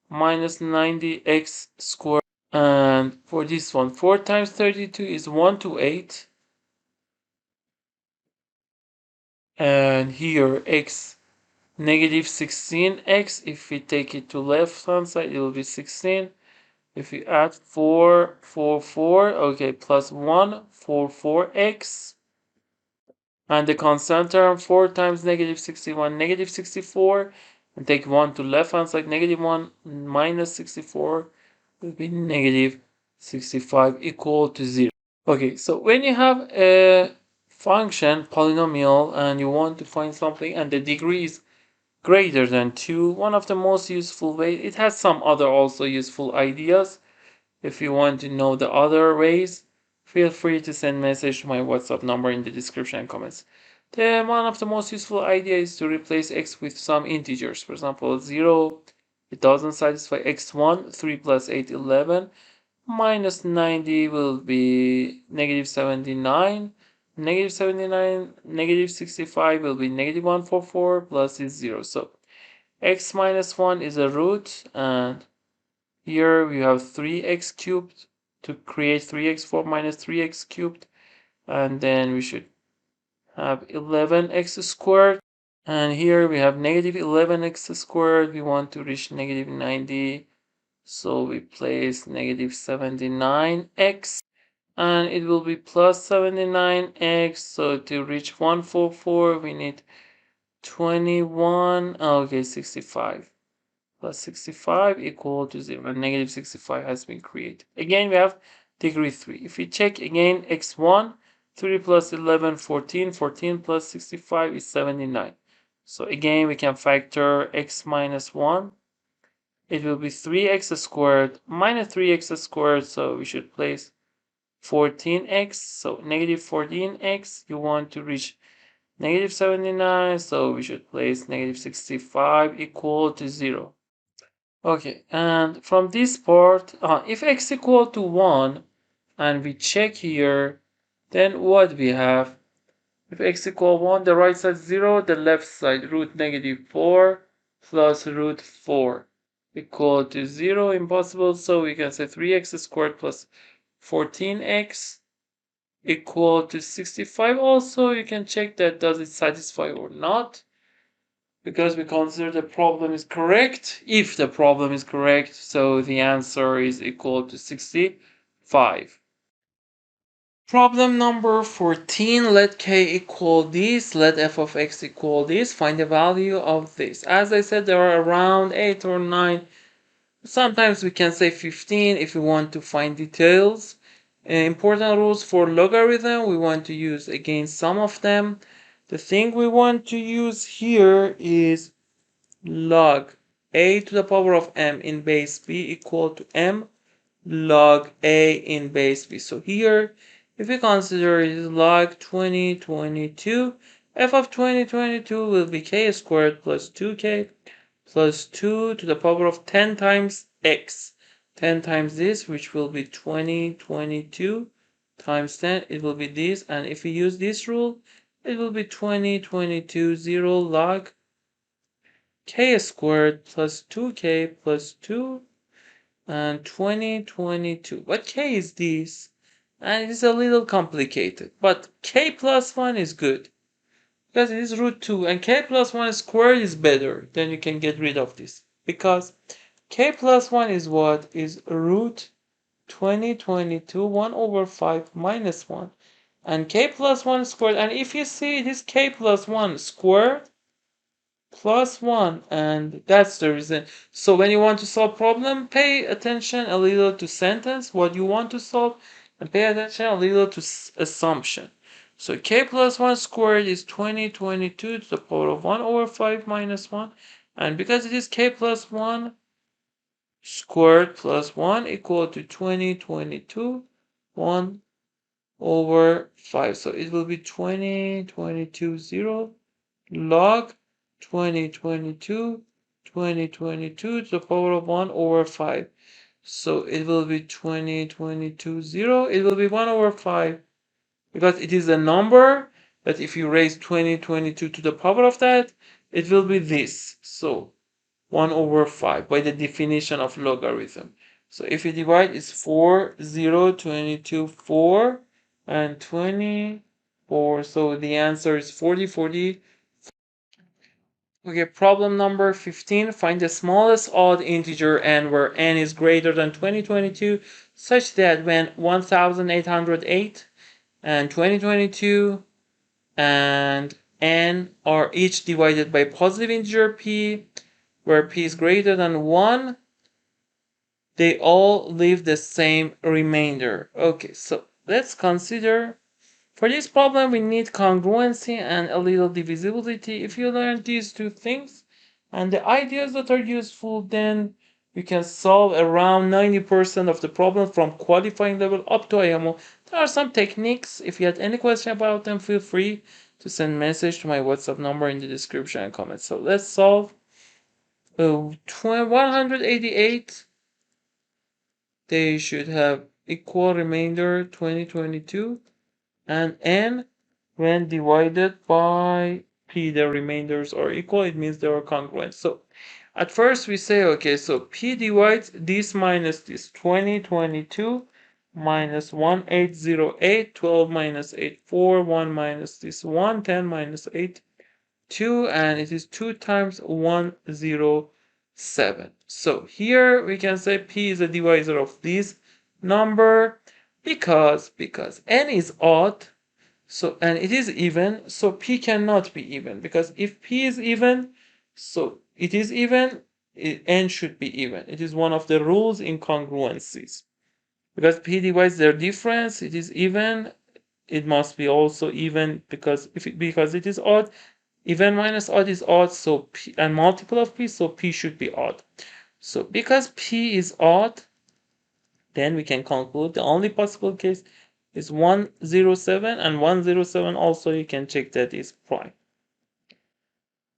minus 90x squared. And for this one, 4 times 32 is 1 to 8. And here x negative 16x. If we take it to left hand side, it will be 16. If we add 4, 4, 4, okay, plus 1, 4, 4x. And the constant term, 4 times negative 61, negative 64. And take 1 to left hand side, negative 1 minus 64 will be negative 65 equal to 0. Okay, so when you have a function, polynomial, and you want to find something and the degree is greater than 2, one of the most useful ways, it has some other also useful ideas. If you want to know the other ways, feel free to send message to my WhatsApp number in the description and comments. One of the most useful ideas is to replace x with some integers. For example, 0, it doesn't satisfy x1, 3 plus 8, 11. Minus 90 will be negative 79. Negative 79, negative 65 will be negative 144 plus is 0. So x minus 1 is a root, and here we have 3x cubed to create 3x4 minus 3x cubed, and then we should have 11x squared, and here we have negative 11x squared. We want to reach negative 90, so we place negative 79x, and it will be plus 79x. So to reach 144 we need 21, okay, 65 plus 65 equal to 0, and negative 65 has been created. Again, we have degree 3. If we check again, x1, 3 plus 11, 14, 14 plus 65 is 79. So again, we can factor x minus 1. It will be 3x squared minus 3x squared, so we should place 14x, so negative 14x. You want to reach negative 79, so we should place negative 65 equal to 0. Okay, and from this part, if x equal to 1, and we check here, then what we have? If x equal 1, the right side 0, the left side root negative 4 plus root 4 equal to 0, impossible, so we can say 3x squared plus 14x equal to 65. Also, you can check that does it satisfy or not, because we consider the problem is correct. If the problem is correct, so the answer is equal to 65. Problem number 14, let k equal this, let f of x equal this, find the value of this. As I said, there are around 8 or 9, sometimes we can say 15 if we want to find details. Important rules for logarithm, we want to use again some of them. The thing we want to use here is log a to the power of m in base b equal to m log a in base b. So here, if we consider it is log 2022, f of 2022 will be k squared plus 2k plus 2 to the power of 10 times x. 10 times this, which will be 2022 times 10, it will be this. And if we use this rule, it will be 2022 0 log k squared plus 2k plus 2 and 2022. What k is this? And it is a little complicated, but k plus 1 is good because it is root 2, and k plus 1 squared is better. Then you can get rid of this because k plus 1 is what? Is root 2022 1 over 5 minus 1, and k plus 1 squared. And if you see it is k plus 1 squared plus 1, and that's the reason. So when you want to solve problem, pay attention a little to sentence, what you want to solve, and pay attention a little to assumption. So k plus 1 squared is 2022 to the power of 1 over 5 minus 1, and because it is k plus 1 squared plus 1 equal to 2022 1 over 5, so it will be 2022 0 log 2022 to the power of 1 over 5. So it will be 2022 0. It will be 1 over 5 because it is a number, but if you raise 2022 to the power of that, it will be this. So 1 over 5 by the definition of logarithm. So if you divide, it's 4, 0, 22, 4, and 24. So the answer is 40, 40. Okay, problem number 15. Find the smallest odd integer n where n is greater than 2022 such that when 1808 and 2022 and n are each divided by positive integer p, where p is greater than 1, they all leave the same remainder. Okay, so let's consider. For this problem, we need congruency and a little divisibility. If you learn these two things and the ideas that are useful, then you can solve around 90% of the problem from qualifying level up to IMO. There are some techniques. If you had any question about them, feel free to send message to my WhatsApp number in the description and comments. So let's solve 188. They should have equal remainder 2022. And n, when divided by p, the remainders are equal, it means they are congruent. So at first we say, okay, so p divides this minus this, 2022 minus 1808, 12 minus 8, 4, 1 minus this 1, 10 minus 8, 2, and it is 2 times 107. So here we can say p is a divisor of this number because n is odd, so and it is even, so p cannot be even, because if p is even, so it is even, n should be even. It is one of the rules in congruencies. Because p divides their difference, it is even, it must be also even, because because it is odd, even minus odd is odd, so p and multiple of p, so p should be odd. So because p is odd, then we can conclude the only possible case is 107, and 107 also you can check that is prime.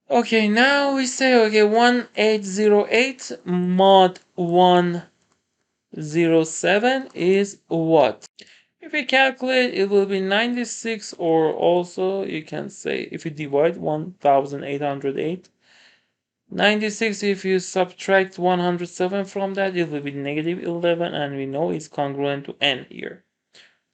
Okay, now we say, okay, 1808 mod 107 is what? If we calculate, it will be 96, or also you can say if you divide 1808, 96, if you subtract 107 from that, it will be negative 11, and we know it's congruent to n here.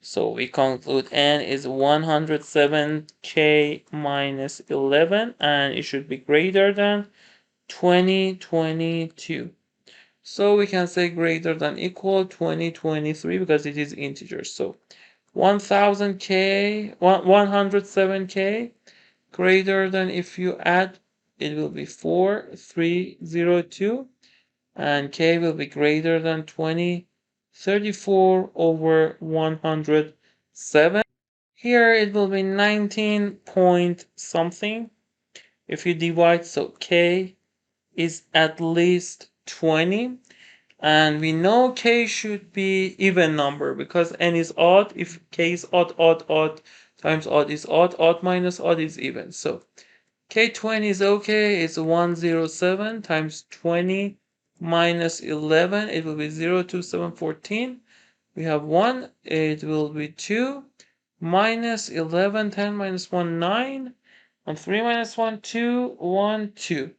So we conclude n is 107k minus 11, and it should be greater than 2022. So we can say greater than equal 2023 because it is integer. So 1000k, 107k greater than, if you add, it will be 4302, and k will be greater than 2034 over 107. Here it will be 19 point something if you divide, so k is at least 20, and we know k should be even number because n is odd. If k is odd, odd times odd is odd minus odd is even. So k20 is okay. It's 107 times 20 minus 11. It will be 0, 2, 7, 14. We have 1. It will be 2 minus 11, 10 minus 1, 9. And 3 minus 1, 2, 1, 2.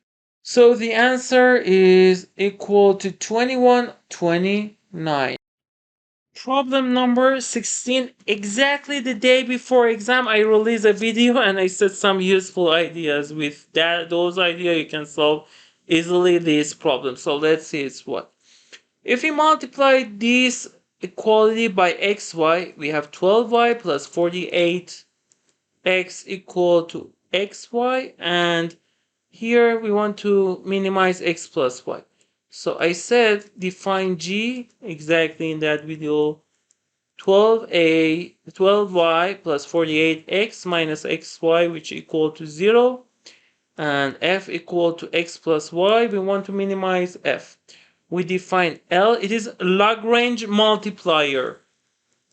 So the answer is equal to 2129. Problem number 16. Exactly the day before exam, I released a video and I said some useful ideas. With those ideas, you can solve easily this problem. So let's see it's what. If we multiply this equality by xy, we have 12y plus 48x equal to xy, and here we want to minimize x plus y. So I said define g exactly in that video. 12y plus 48x minus xy, which equal to 0, and f equal to x plus y. We want to minimize f. We define L, it is Lagrange multiplier,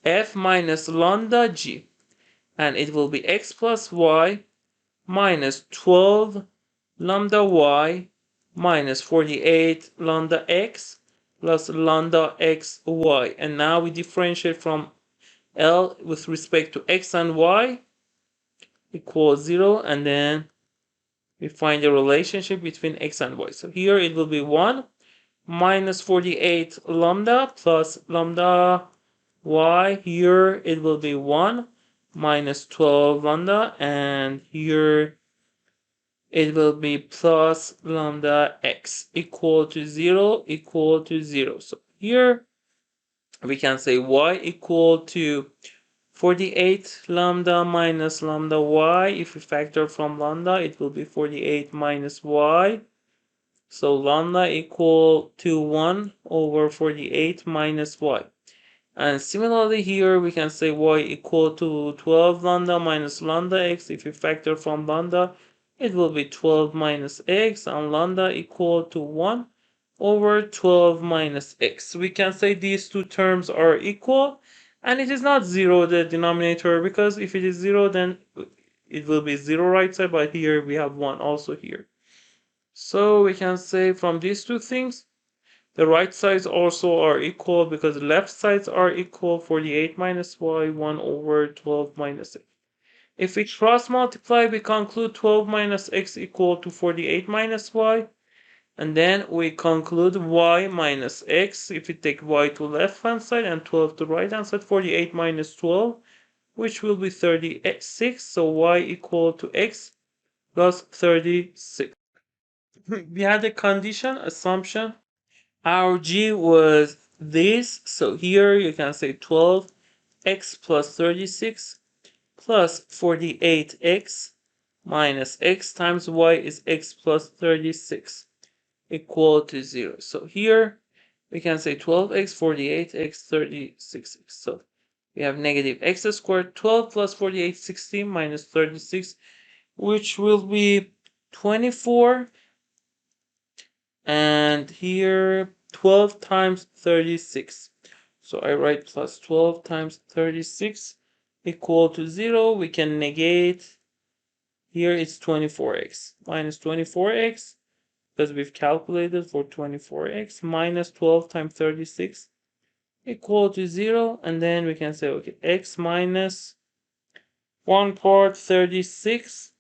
f minus lambda g, and it will be x plus y minus 12 lambda y minus 48 lambda x plus lambda x y. And now we differentiate from L with respect to x and y equals 0, and then we find the relationship between x and y. So here it will be 1 minus 48 lambda plus lambda y. Here it will be 1 minus 12 lambda, and here it will be plus lambda x equal to 0, equal to 0. So here we can say y equal to 48 lambda minus lambda y. If we factor from lambda, it will be 48 minus y. So lambda equal to 1 over 48 minus y. And similarly here we can say y equal to 12 lambda minus lambda x. If we factor from lambda, it will be 12 minus x, and lambda equal to 1 over 12 minus x. We can say these two terms are equal, and it is not 0 the denominator, because if it is 0 then it will be 0 right side, but here we have 1 also here. So we can say from these two things, the right sides also are equal because the left sides are equal. 48 minus y, 1 over 12 minus x. If we cross multiply, we conclude 12 minus x equal to 48 minus y. And then we conclude y minus x. If we take y to left hand side and 12 to right hand side, 48 minus 12, which will be 36. So y equal to x plus 36. We had a condition, assumption. Our g was this. So here you can say 12x plus 36 plus 48x minus x times y is x plus 36 equal to 0. So here we can say 12x, 48x, 36x. So we have negative x squared. 12 plus 48, 16 minus 36, which will be 24. And here 12 times 36. So I write plus 12 times 36 equal to 0. We can negate. Here it's 24x minus 24x, because we've calculated for 24x, minus 12 times 36 equal to 0. And then we can say, okay, x minus 1 part 36,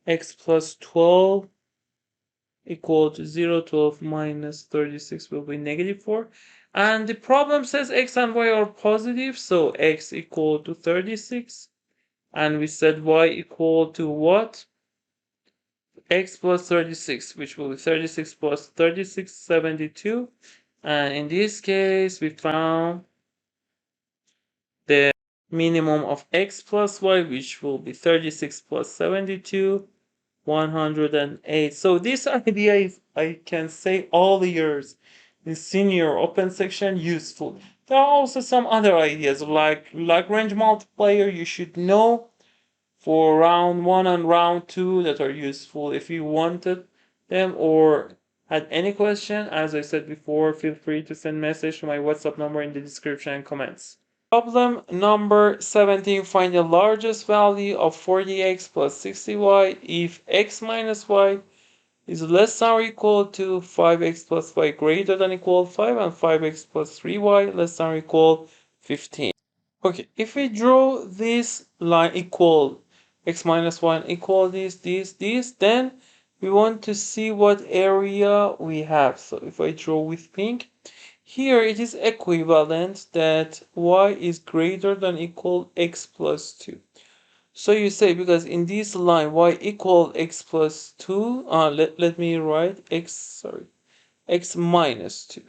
x plus 12 equal to 0. 12 minus 36 will be negative 4. And the problem says x and y are positive, so x equal to 36. And we said y equal to what? X plus 36, which will be 36 plus 36, 72. And in this case, we found the minimum of x plus y, which will be 36 plus 72, 108. So this idea is, I can say, all the years in senior open section useful. There are also some other ideas like Lagrange multiplier you should know for round 1 and round 2 that are useful if you wanted them or had any question. As I said before, feel free to send message to my WhatsApp number in the description and comments. Problem number 17. Find the largest value of 40x plus 60y if x minus y is less than or equal to 5x plus y greater than or equal to 5 and 5x plus 3y less than or equal to 15. Okay, if we draw this line equal x minus 1 equal this, then we want to see what area we have. So if I draw with pink, here it is equivalent that y is greater than equal x plus 2. So you say, because in this line y equal x plus 2, let me write x minus 2.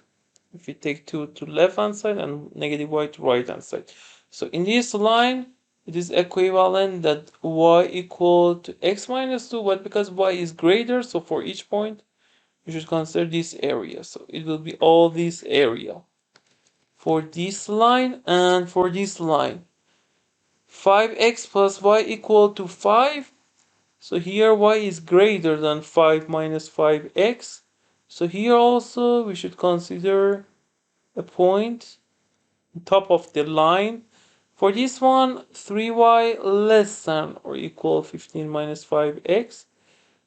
If we take 2 to left hand side and negative y to right hand side. So in this line, it is equivalent that y equal to x minus 2, but because y is greater, so for each point, you should consider this area. So it will be all this area for this line and for this line. 5x plus y equal to 5. So here y is greater than 5 minus 5x. So here also we should consider a point on top of the line. For this one, 3y less than or equal 15 minus 5x.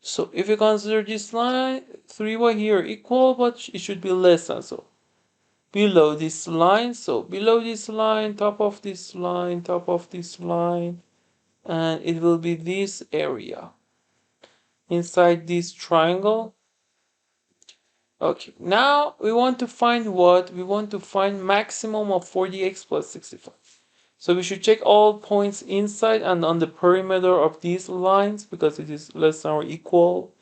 So if you consider this line, 3y here equal, but it should be less than. So below this line, below this line, top of this line, top of this line, and it will be this area inside this triangle. Okay, now we want to find what? We want to find maximum of 40x plus 65. So we should check all points inside and on the perimeter of these lines because it is less than or equal.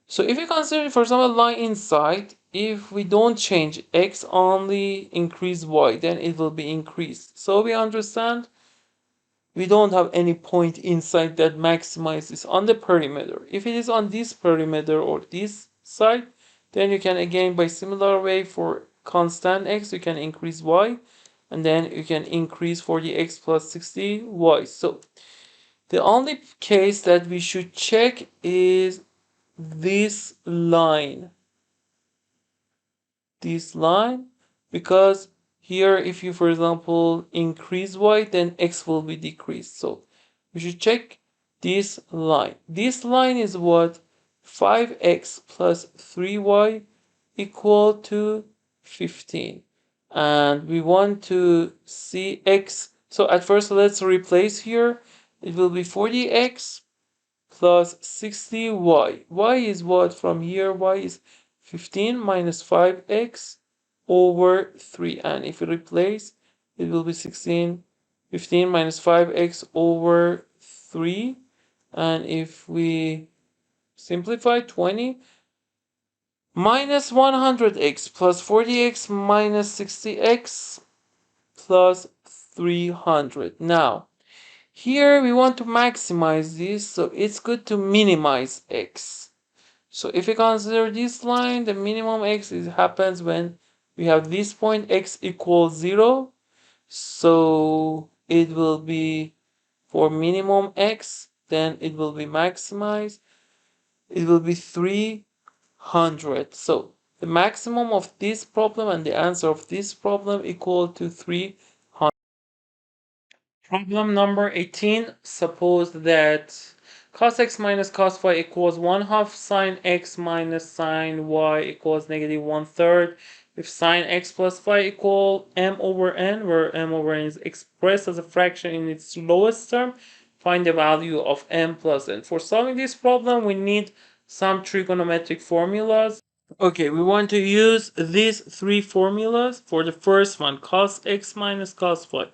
So if you consider, for example, line inside, if we don't change x, only increase y, then it will be increased. So we understand we don't have any point inside that maximizes on the perimeter. If it is on this perimeter or this side, then you can again, by similar way, for constant x, you can increase y, and then you can increase 40x plus 60y. So the only case that we should check is this line, because here if you, for example, increase y, then x will be decreased. So we should check this line. This line is what? 5x plus 3y equal to 15. And we want to see x. So at first, let's replace here. It will be 40x plus 60y. Y is what from here? Y is 15 minus 5x over 3. And if we replace, it will be 15 minus 5x over 3. And if we simplify, 20 minus 100x plus 40x minus 60x plus 300. Now, here we want to maximize this, so it's good to minimize x. So if you consider this line, the minimum x happens when we have this point x equals 0. So it will be for minimum x, then it will be maximized. It will be 300. So the maximum of this problem and the answer of this problem equal to 300. Problem number 18. Suppose that cos x minus cos y equals 1/2 sine x minus sine y equals negative 1/3. If sine x plus y equal m over n, where m over n is expressed as a fraction in its lowest term, find the value of m plus n. For solving this problem, we need some trigonometric formulas. Okay, we want to use these three formulas for the first one, cos x minus cos y.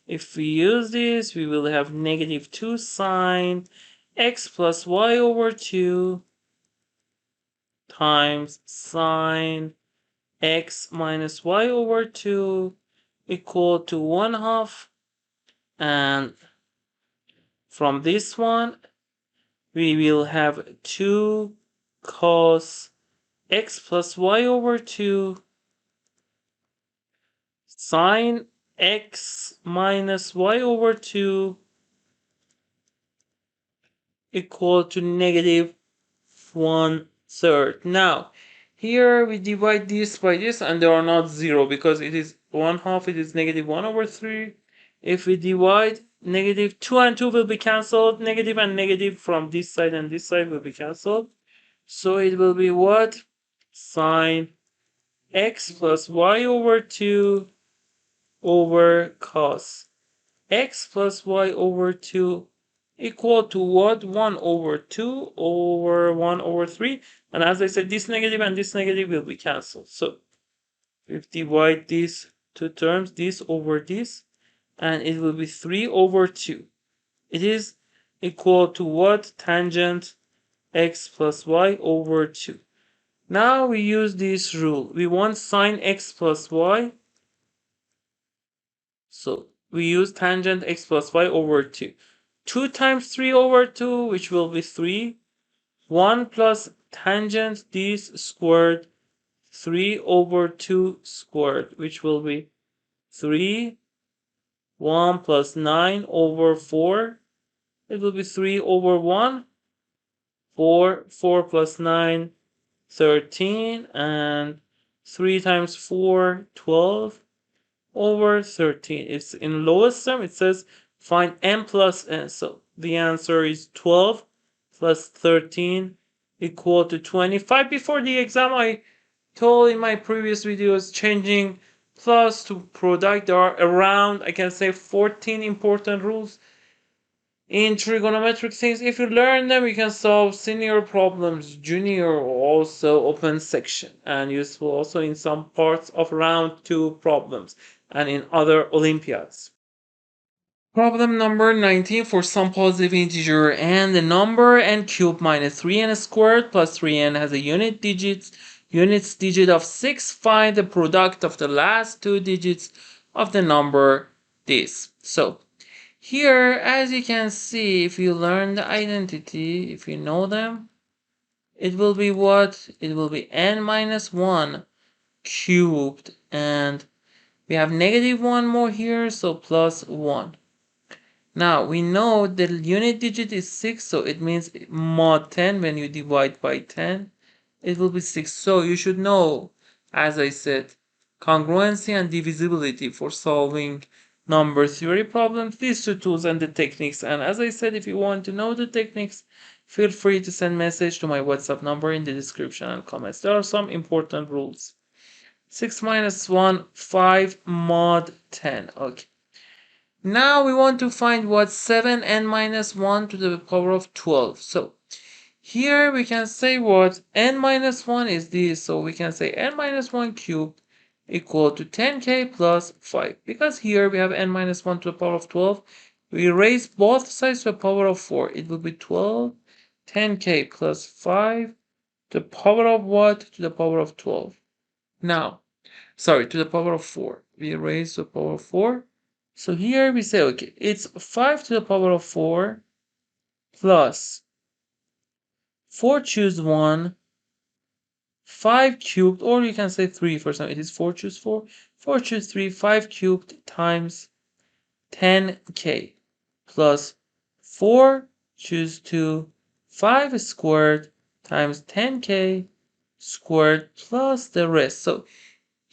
If we use this, we will have negative 2 sine x plus y over 2 times sine x minus y over 2 equal to 1 half. And from this one, we will have 2 cos x plus y over 2 sine x minus y over 2 equal to negative 1/3. Now, here we divide this by this and they are not 0 because it is 1 half, it is negative 1 over 3. If we divide, negative 2 and 2 will be cancelled, negative and negative from this side and this side will be cancelled. So it will be what? Sine x plus y over 2 over cos x plus y over 2 equal to what? 1 over 2 over 1 over 3. And as I said, this negative and this negative will be cancelled. So we divide these two terms, this over this, and it will be 3 over 2. It is equal to what? Tangent x plus y over 2. Now we use this rule. We want sine x plus y. So we use tangent x plus y over 2. 2 times 3 over 2, which will be 3. 1 plus tangent this squared, 3 over 2 squared, which will be 3. 1 plus 9 over 4. It will be 3 over 1. 4. 4 plus 9, 13. And 3 times 4, 12. Over 13. It's in lowest term, it says find n plus n. So the answer is 12 plus 13 equal to 25. Before the exam, I told in my previous videos changing plus to product. There are around, I can say, 14 important rules in trigonometric things. If you learn them, you can solve senior problems, junior, also open section, and useful also in some parts of round 2 problems and in other Olympiads. Problem number 19 for some positive integer and the number n cubed minus 3n squared plus 3n has a units digit of 6. Find the product of the last two digits of the number this. So here, as you can see, if you learn the identity, if you know them, it will be what? It will be n minus 1 cubed, and we have negative 1 more here, so plus 1. Now, we know the unit digit is 6, so it means mod 10, when you divide by 10, it will be 6. So you should know, as I said, congruency and divisibility for solving number theory problems, these two tools and the techniques. And as I said, if you want to know the techniques, feel free to send message to my WhatsApp number in the description and comments. There are some important rules. 6 minus 1, 5 mod 10. Okay. Now we want to find what? 7n minus 1 to the power of 12. So here we can say what? N minus 1 is this. So we can say n minus 1 cubed equal to 10k plus 5. Because here we have n minus 1 to the power of 12. We raise both sides to the power of 4. It will be 12, 10k plus 5 to the power of what? To the power of 12. Now, sorry, to the power of 4. We raise to the power of 4. So here we say, okay, it's 5 to the power of 4 plus 4 choose 1, 5 cubed, or you can say 3 for some. It is 4 choose 4, 4 choose 3, 5 cubed times 10k plus 4 choose 2, 5 squared times 10k squared plus the rest. So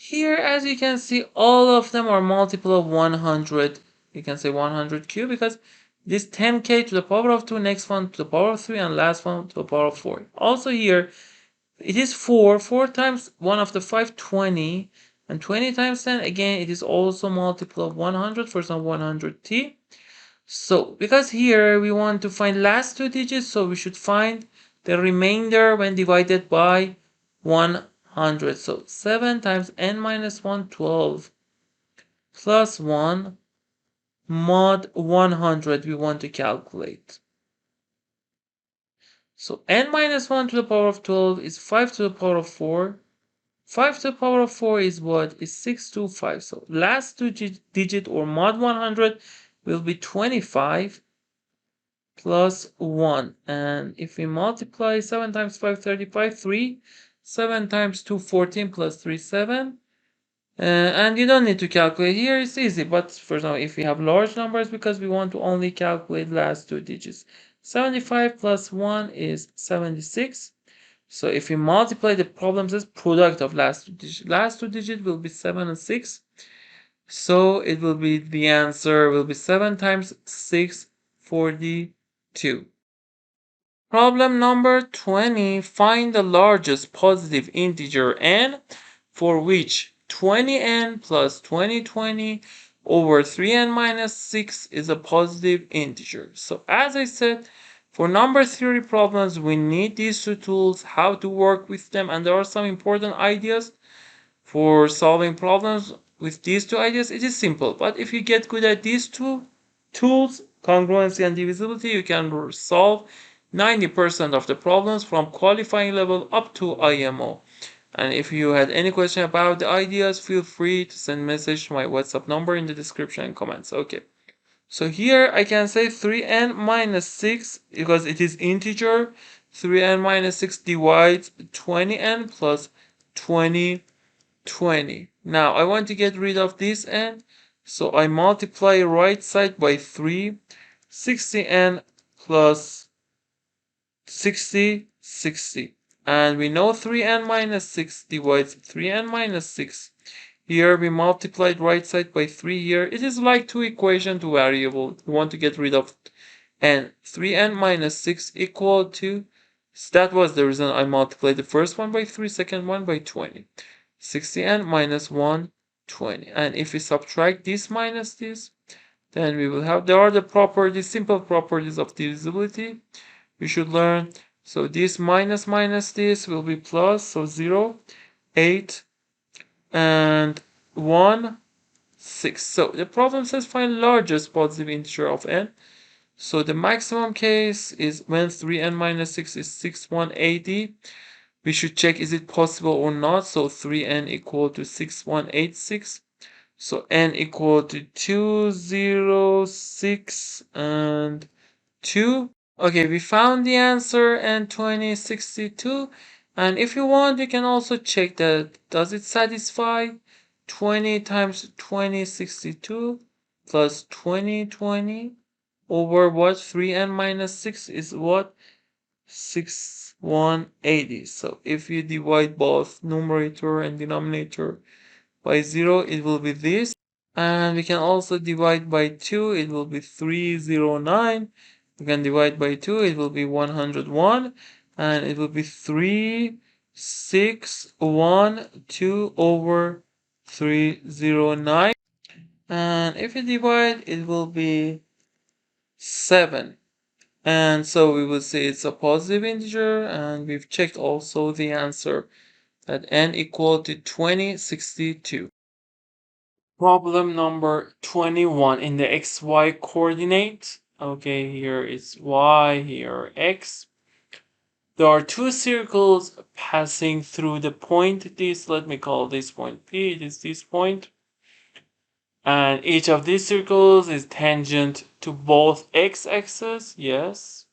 here, as you can see, all of them are multiple of 100. You can say 100 cubed because this 10k to the power of 2, next one to the power of 3, and last one to the power of 4. Also here, it is 4. 4 times 1 of the 5, 20. And 20 times 10, again, it is also multiple of 100 for some 100t. So, because here we want to find last two digits, so we should find the remainder when divided by 100. So 7 times n minus 1, 12, plus 1 mod 100 we want to calculate. So n minus 1 to the power of 12 is 5 to the power of 4. 5 to the power of 4 is what? Is 625. So last two digit or mod 100 will be 25 plus 1. And if we multiply 7 times 5, 35, 3. 7 times 2, 14 plus 3, 7. And you don't need to calculate here, it's easy. But for example, if we have large numbers, because we want to only calculate last two digits. 75 plus 1 is 76. So if we multiply the problem says product of last two digits will be 7 and 6. So it will be, the answer will be 7 times 6, 42. Problem number 20. Find the largest positive integer n for which 20n plus 2020 over 3n minus 6 is a positive integer. So as I said, for number theory problems, we need these two tools, how to work with them, and there are some important ideas for solving problems with these two ideas. It is simple, but if you get good at these two tools, congruency and divisibility, you can solve 90% of the problems from qualifying level up to IMO. And if you had any question about the ideas, feel free to send message to my WhatsApp number in the description and comments. Okay. So here I can say 3n minus 6 because it is integer. 3n minus 6 divides 20n plus 20. Now I want to get rid of this n. So I multiply right side by 3. 60n plus 60, 60. And we know 3n minus 6 divides 3n minus 6. Here we multiplied right side by 3 here. It is like two equation, two variable. We want to get rid of n. 3n minus 6 equal to, so that was the reason I multiplied the first one by 3, second one by 20. 60n minus 120. And if we subtract this minus this, then we will have, there are the properties, simple properties of divisibility we should learn. So this minus this will be plus, so 0, 8, and 1, 6. So the problem says find largest positive integer of n. So the maximum case is when 3n minus 6 is 6180. We should check is it possible or not. So 3n equal to 6186. So n equal to 206 and 2. Okay, we found the answer, and 2062. And if you want, you can also check that does it satisfy 20 times 2062 plus 2020 over what? 3n minus 6 is what? 6180. So if you divide both numerator and denominator by 0, it will be this. And we can also divide by 2, it will be 309. We can divide by 2, it will be 101. And it will be 3612 over 309. And if you divide, it will be 7. And so we will say it's a positive integer. And we've checked also the answer that n equal to 2062. Problem number 21 in the xy coordinate. Okay, here is y, here x. There are two circles passing through the point this. Let me call this point P. It is this point. And each of these circles is tangent to both x-axis, yes.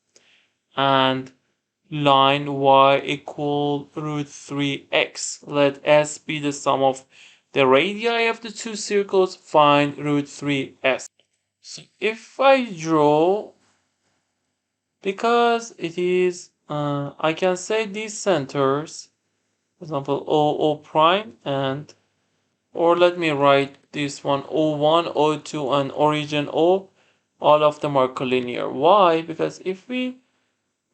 And line y equal root 3x. Let S be the sum of the radii of the two circles. Find root 3s. So if I draw, because it is, I can say these centers, for example, O prime, and, or let me write this one, O1, O2, and origin O, all of them are collinear. Why? Because if we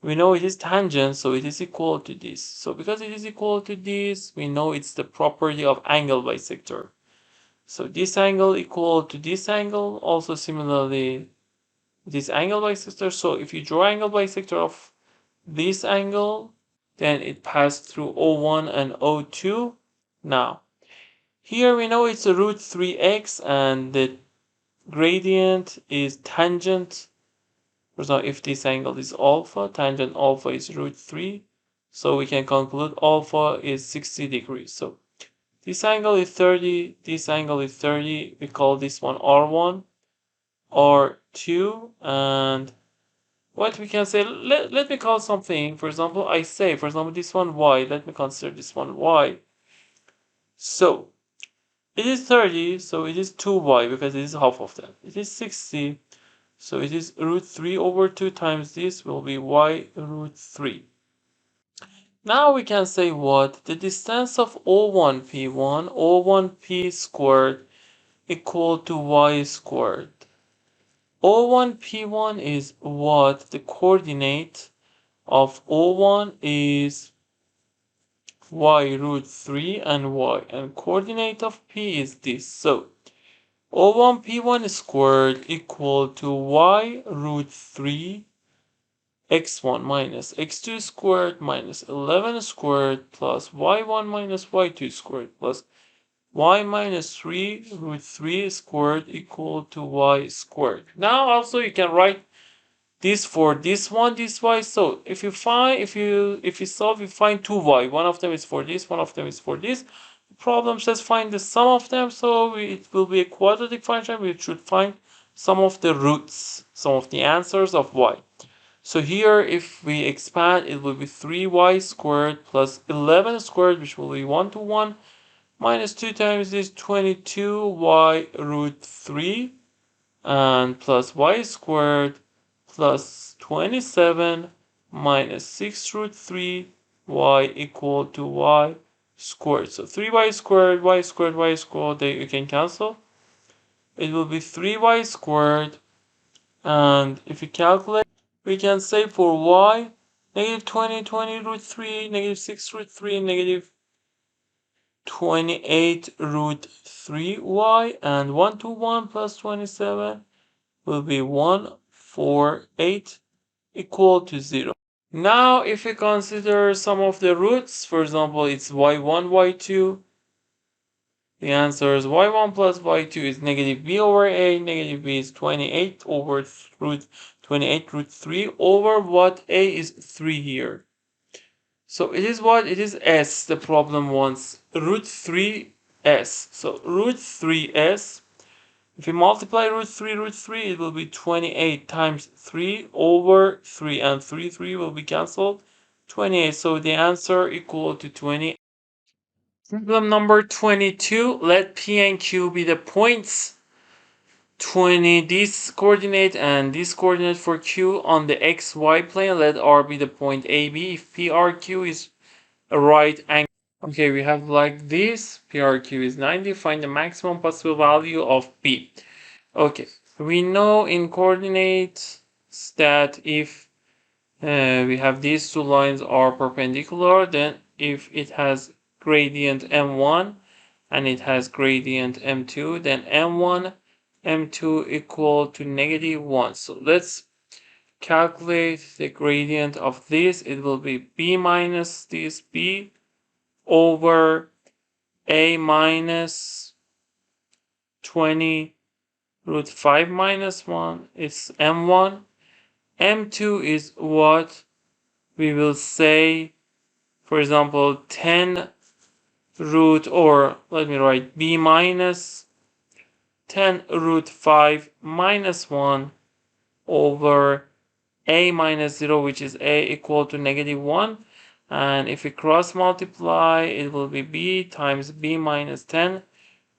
know it is tangent, so it is equal to this. So because it is equal to this, we know it's the property of angle bisector. So this angle equal to this angle, also similarly this angle bisector. So if you draw angle bisector of this angle then it passed through O1 and O2. Now, here we know it's a root 3x and the gradient is tangent. For example, if this angle is alpha, tangent alpha is root 3. So we can conclude alpha is 60 degrees. So this angle is 30, this angle is 30. We call this one R1, R2, and what we can say, let me call something, for example, I say, for example, this one Y, let me consider this one Y. So, it is 30, so it is 2Y because it is half of that. It is 60, so it is root 3 over 2 times this will be Y root 3. Now we can say what? The distance of O1P1, O1P squared equal to Y squared. O1P1 is what? The coordinate of O1 is Y root 3 and Y, and coordinate of P is this. So O1P1 squared equal to Y root 3 x1 minus x2 squared minus 11 squared plus y1 minus y2 squared plus y minus 3 root 3 squared equal to y squared. Now also you can write this for this one, this y. So if you solve, you find 2y. One of them is for this, one of them is for this. The problem says find the sum of them, so it will be a quadratic function. We should find some of the roots, some of the answers of y. So here, if we expand, it will be 3y squared plus 11 squared, which will be 1 to 1, minus 2 times this 22y root 3, and plus y squared plus 27 minus 6 root 3 y equal to y squared. So 3y squared, y squared, y squared, they you can cancel. It will be 3y squared, and if you calculate, we can say for y, negative 20 root 3, negative 6 root 3, negative 28 root 3y, and 1 to 1 plus 27 will be 148 equal to 0. Now, if we consider some of the roots, for example, it's y1, y2, the answer is y1 plus y2 is negative b over a, negative b is 28 over root 28 root 3 over what a is 3 here. So it is what? It is s, the problem wants root 3s. So root 3s, if we multiply root 3, it will be 28 times 3 over 3, and 3 will be cancelled, 28. So the answer equal to 28. Problem number 22, let P and Q be the points. 20 this coordinate and this coordinate for Q on the XY plane. Let R be the point AB. If PRQ is a right angle. Okay, we have like this. PRQ is 90. Find the maximum possible value of P. Okay, we know in coordinates that if we have these two lines are perpendicular, then if it has gradient m1 and it has gradient m2, then m1 m2 equal to negative 1. So let's calculate the gradient of this. It will be b minus this b over a minus 20 root 5 minus 1. It's m1. m2 is what we will say, for example, 10 root, or let me write b minus 10 root 5 minus 1 over a minus 0, which is a equal to negative 1. And if we cross multiply, it will be b times b minus 10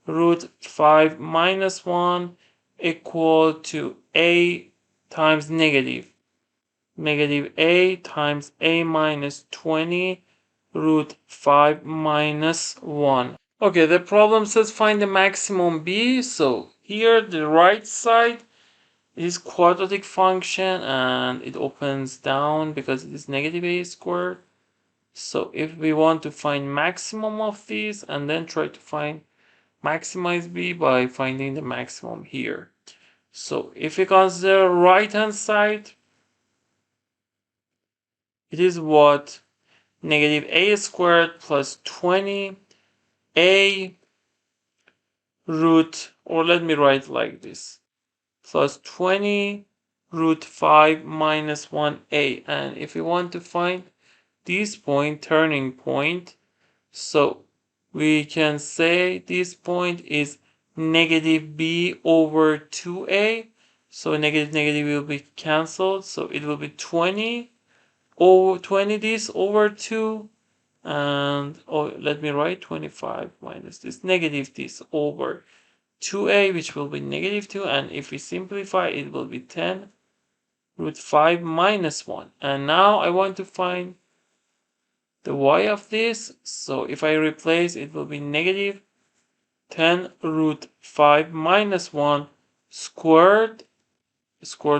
root 5 minus 1 equal to a times negative a times a minus 20 root 5 minus 1. Okay, the problem says find the maximum b. So here the right side is quadratic function and it opens down because it is negative a squared. So if we want to find maximum of these and then try to find maximize b by finding the maximum here. So if we consider right hand side, it is what? negative a squared plus 20a root, or let me write like this, plus 20 root 5 minus 1a. And if we want to find this point, turning point, so we can say this point is negative b over 2a. So negative negative will be cancelled. So it will be 20 over 20 this over 2. And let me write 25 minus this negative this over 2a, which will be negative 2. And if we simplify, it will be 10 root 5 minus 1. And now I want to find the y of this. So if I replace, it will be negative 10 root 5 minus 1 squared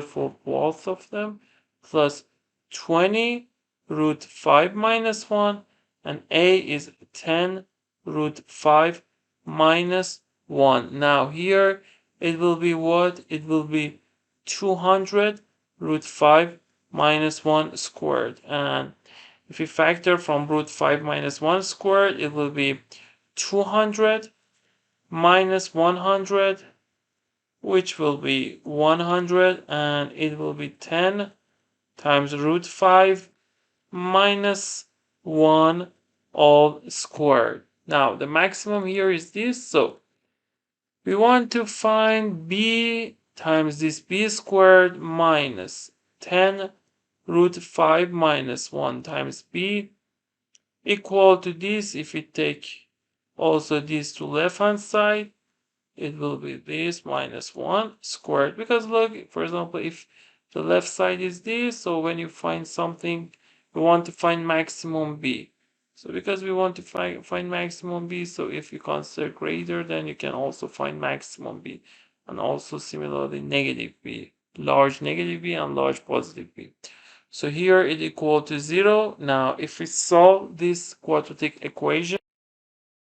for both of them, plus 20 root 5 minus 1, and a is 10 root 5 minus 1. Now here it will be what? It will be 200 root 5 minus 1 squared. And if we factor from root 5 minus 1 squared, it will be 200 minus 100, which will be 100, and it will be 10 times root 5 minus 1 all squared. Now the maximum here is this, so we want to find b times this b squared minus 10 root 5 minus 1 times b equal to this. If we take also this to left hand side, it will be this minus 1 squared. Because look, for example, if the left side is this, so when you find something, we want to find maximum b. So because we want to find maximum b, so if you consider greater, then you can also find maximum b. And also similarly negative b, large negative b and large positive b. So here it equal to 0. Now if we solve this quadratic equation,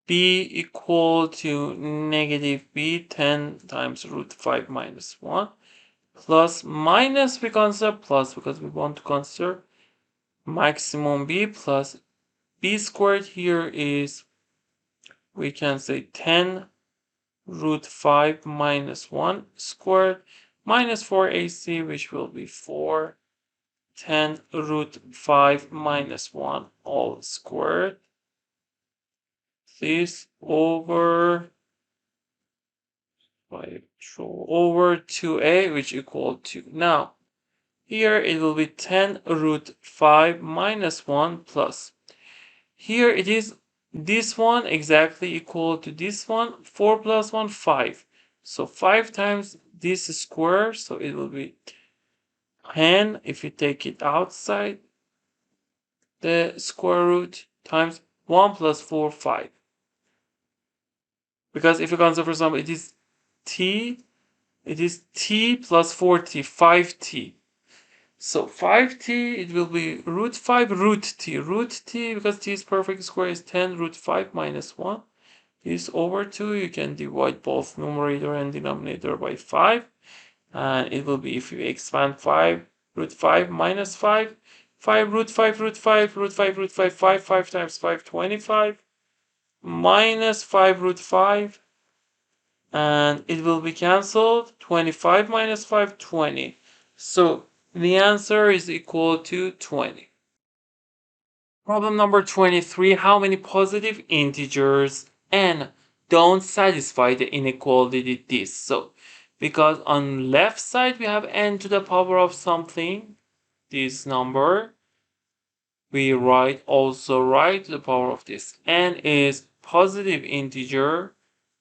b equal to negative b 10 times root 5 minus 1 plus minus, we consider plus because we want to consider maximum b, plus b squared here is, we can say 10 root 5 minus 1 squared minus 4ac, which will be 4 10 root 5 minus 1 all squared. This over 2a, which equal to, now here it will be 10 root 5 minus 1 plus, here it is this one exactly equal to this one, 4 plus 1 5, so 5 times this square, so it will be 10 if you take it outside the square root, times 1 plus 4 5, because if you consider, for example, it is t plus 4t, 5t. So 5t, it will be root 5 root t. Root t, because t is perfect square, is 10 root 5 minus 1. This over 2, you can divide both numerator and denominator by 5. And it will be, if you expand 5 root 5 minus 5, 5 root 5 root 5 root 5 root 5, 5 times 5, 25, minus 5 root 5, and it will be cancelled, 25 minus 5, 20. So the answer is equal to 20. Problem number 23, how many positive integers n don't satisfy the inequality this? So because on left side we have n to the power of something, this number, we also write the power of this. N is positive integer,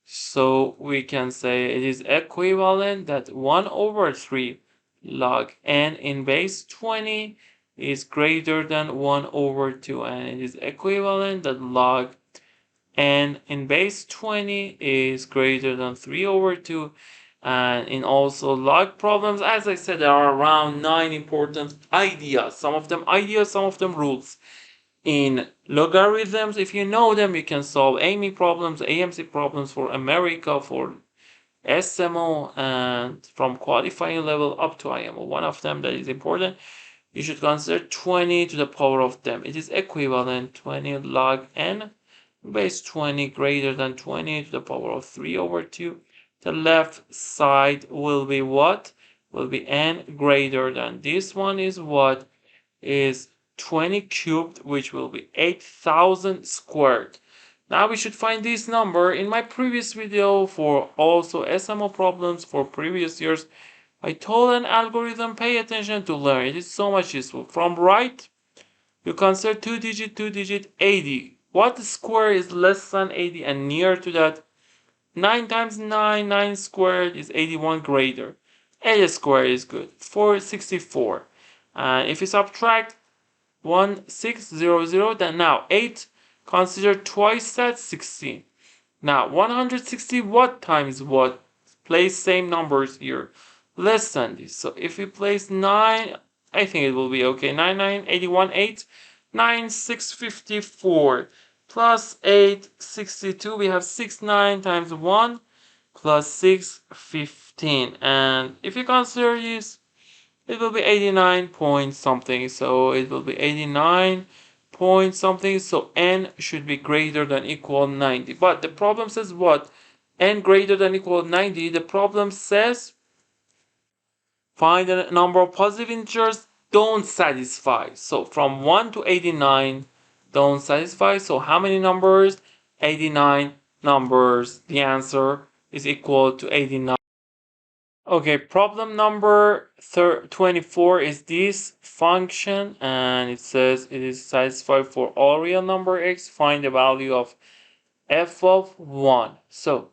so we can say it is equivalent that 1 over 3 log n in base 20 is greater than 1 over 2, and it is equivalent that log n in base 20 is greater than 3 over 2. And in also log problems, as I said, there are around 9 important ideas. Some of them ideas, some of them rules. In logarithms, if you know them, you can solve AME problems, AMC problems for America, for SMO, and from qualifying level up to IMO. One of them that is important. you should consider 20 to the power of them. It is equivalent 20 log n base 20 greater than 20 to the power of 3 over 2. The left side will be what? Will be n greater than this one is what? Is 20 cubed, which will be 8,000 squared. Now we should find this number. In my previous video for also SMO problems for previous years, I told an algorithm pay attention to learn. It is so much useful. From right, you consider 2-digit 80. What square is less than 80 and near to that? 9 times 9, 9 squared is 81 greater. 8 squared is good. 464. And if you subtract 1600, then now 8, consider twice that, 16. Now 160 what times what? Place same numbers here. Less than this. So if we place 9, I think it will be okay. 9, 9, 81, 8. 9, 654. Plus 8, 62. We have 6, 9 times 1. Plus 6, 15. And if you consider this, it will be 89 point something. So it will be 89 point something. So n should be greater than equal 90. But the problem says what? N greater than equal 90. The problem says find a number of positive integers don't satisfy. So from 1 to 89 don't satisfy. So how many numbers? 89 numbers. The answer is equal to 89. Okay, problem number 24 is this function, and it says it is satisfied for all real number x. Find the value of f of 1. So,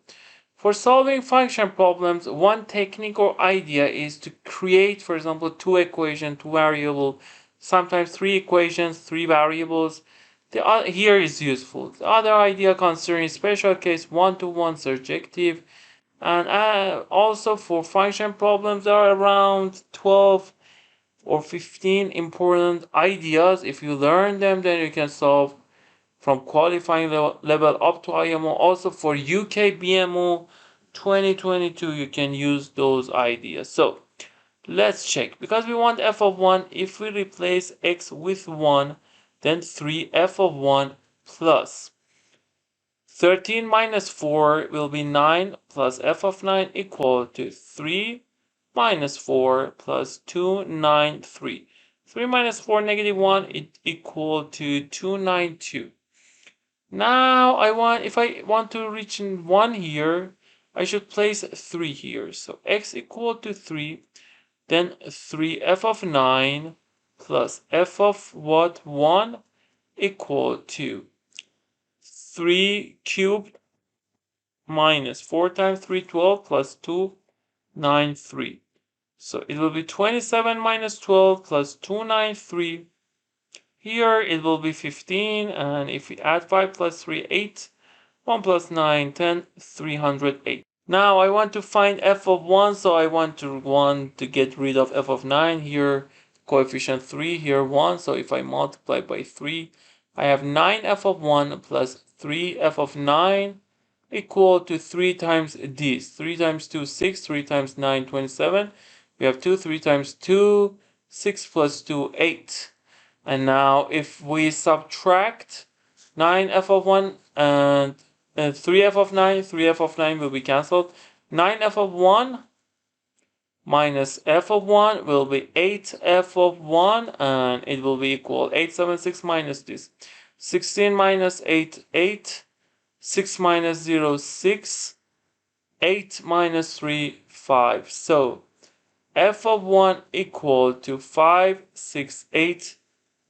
for solving function problems, one technique or idea is to create, for example, 2 equations, 2 variables, sometimes 3 equations, 3 variables. Here is useful. The other idea concerning special case 1-to-1 surjective. And also for function problems, there are around 12 or 15 important ideas. If you learn them, then you can solve from qualifying level up to IMO. Also for UK BMO 2022, you can use those ideas. So let's check. Because we want f of 1, if we replace x with 1, then 3 f of 1 plus 13 minus 4 will be 9 plus f of 9 equal to 3 minus 4 plus 293. 3 minus 4 negative 1 is equal to 292. Now if I want to reach in 1 here, I should place 3 here. So x equal to 3, then 3 f of 9 plus f of what? 1 equal to 3 cubed minus 4 times 3, 12 plus 2, 9, 3. So it will be 27 minus 12 plus 293. Here it will be 15, and if we add 5 plus 3, 8. 1 plus 9, 10, 308. Now I want to find f of 1, so I want to get rid of f of 9. Here coefficient 3, here 1. So if I multiply by 3, I have 9 f of 1 plus 3 f of 9 equal to 3 times this. 3 times 2, 6. 3 times 9, 27. We have 2. 3 times 2, 6 plus 2, 8. And now if we subtract 9 f of 1 and 3 f of 9, 3 f of 9 will be cancelled. 9 f of 1 minus f of 1 will be 8 f of 1, and it will be equal 876 minus this. 16 minus 8, 8. 6 minus 0, 6. 8 minus 3, 5. So f of 1 equal to 568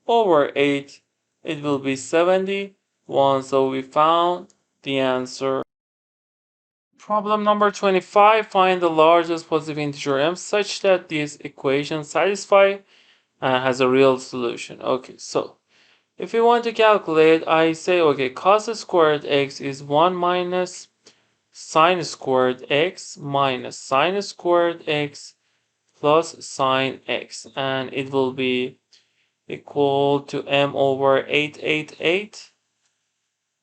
over 8. It will be 71. So we found the answer. Problem number 25. Find the largest positive integer m such that this equation satisfies and has a real solution. Okay, so if we want to calculate, I say, okay, cos squared x is 1 minus sine squared x minus sine squared x plus sine x. And it will be equal to m over 888.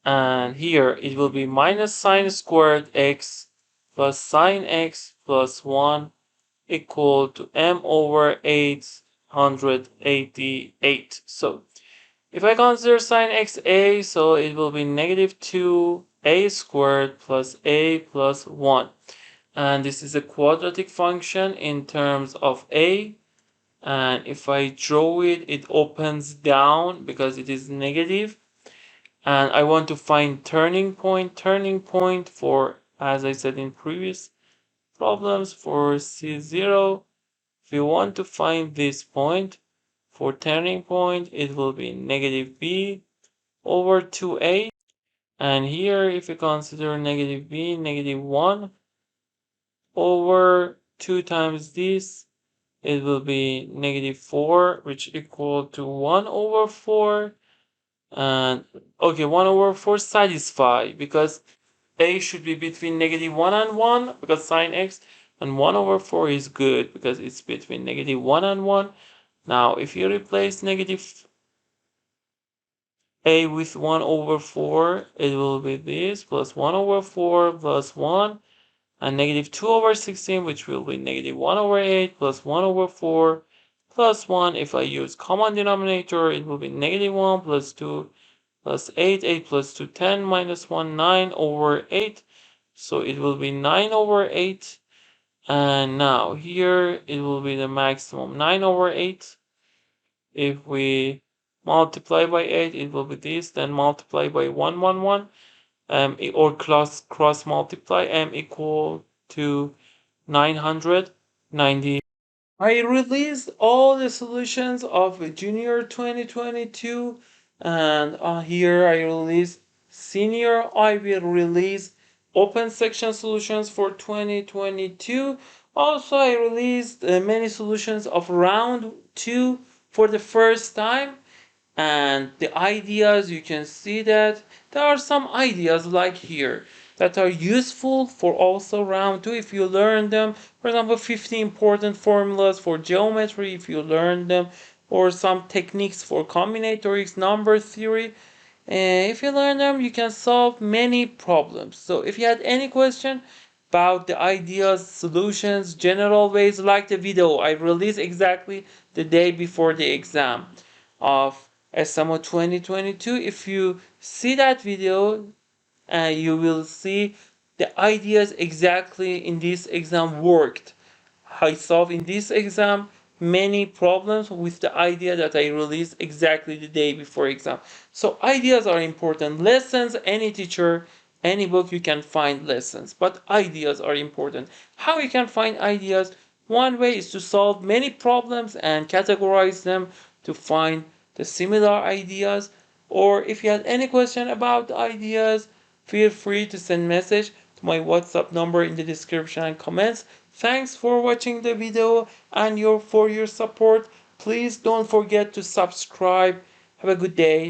And here it will be minus sine squared x plus sine x plus 1 equal to m over 8 188. So if I consider sine xa, so it will be negative 2a squared plus a plus 1. And this is a quadratic function in terms of a. And if I draw it, it opens down because it is negative. And I want to find turning point for, as I said in previous problems, for C0. If you want to find this point for turning point, it will be negative b over 2a. And here, if you consider negative b, negative 1 over 2 times this, it will be negative 4, which equal to 1 over 4. And okay, 1 over 4 satisfy because a should be between negative 1 and 1 because sine x, and 1 over 4 is good because it's between negative 1 and 1. Now, if you replace negative a with 1 over 4, it will be this plus 1 over 4 plus 1, and negative 2 over 16, which will be negative 1 over 8 plus 1 over 4 plus 1. If I use common denominator, it will be negative 1 plus 2 plus 8, 8 plus 2, 10 minus 1, 9 over 8. So it will be 9 over 8. And now here it will be the maximum 9 over 8. If we multiply by 8, it will be this, then multiply by 1, 1, 1, or cross multiply, m equal to 990. I released all the solutions of Junior 2022, and here I released Senior. I will release open section solutions for 2022. Also, I released many solutions of round 2 for the first time, and the ideas, you can see that there are some ideas like here that are useful for also round 2 if you learn them. For example, 50 important formulas for geometry if you learn them, or some techniques for combinatorics, number theory. And if you learn them, you can solve many problems. So if you had any question about the ideas, solutions, general ways, like the video I released exactly the day before the exam of SMO 2022. If you see that video, you will see the ideas exactly in this exam worked. I solved in this exam many problems with the idea that I released exactly the day before exam. So ideas are important. Lessons, any teacher, any book, you can find lessons, but ideas are important. How you can find ideas? One way is to solve many problems and categorize them to find the similar ideas. Or if you had any question about the ideas, feel free to send message to my WhatsApp number in the description and comments. Thanks for watching the video and for your support. Please don't forget to subscribe. Have a good day.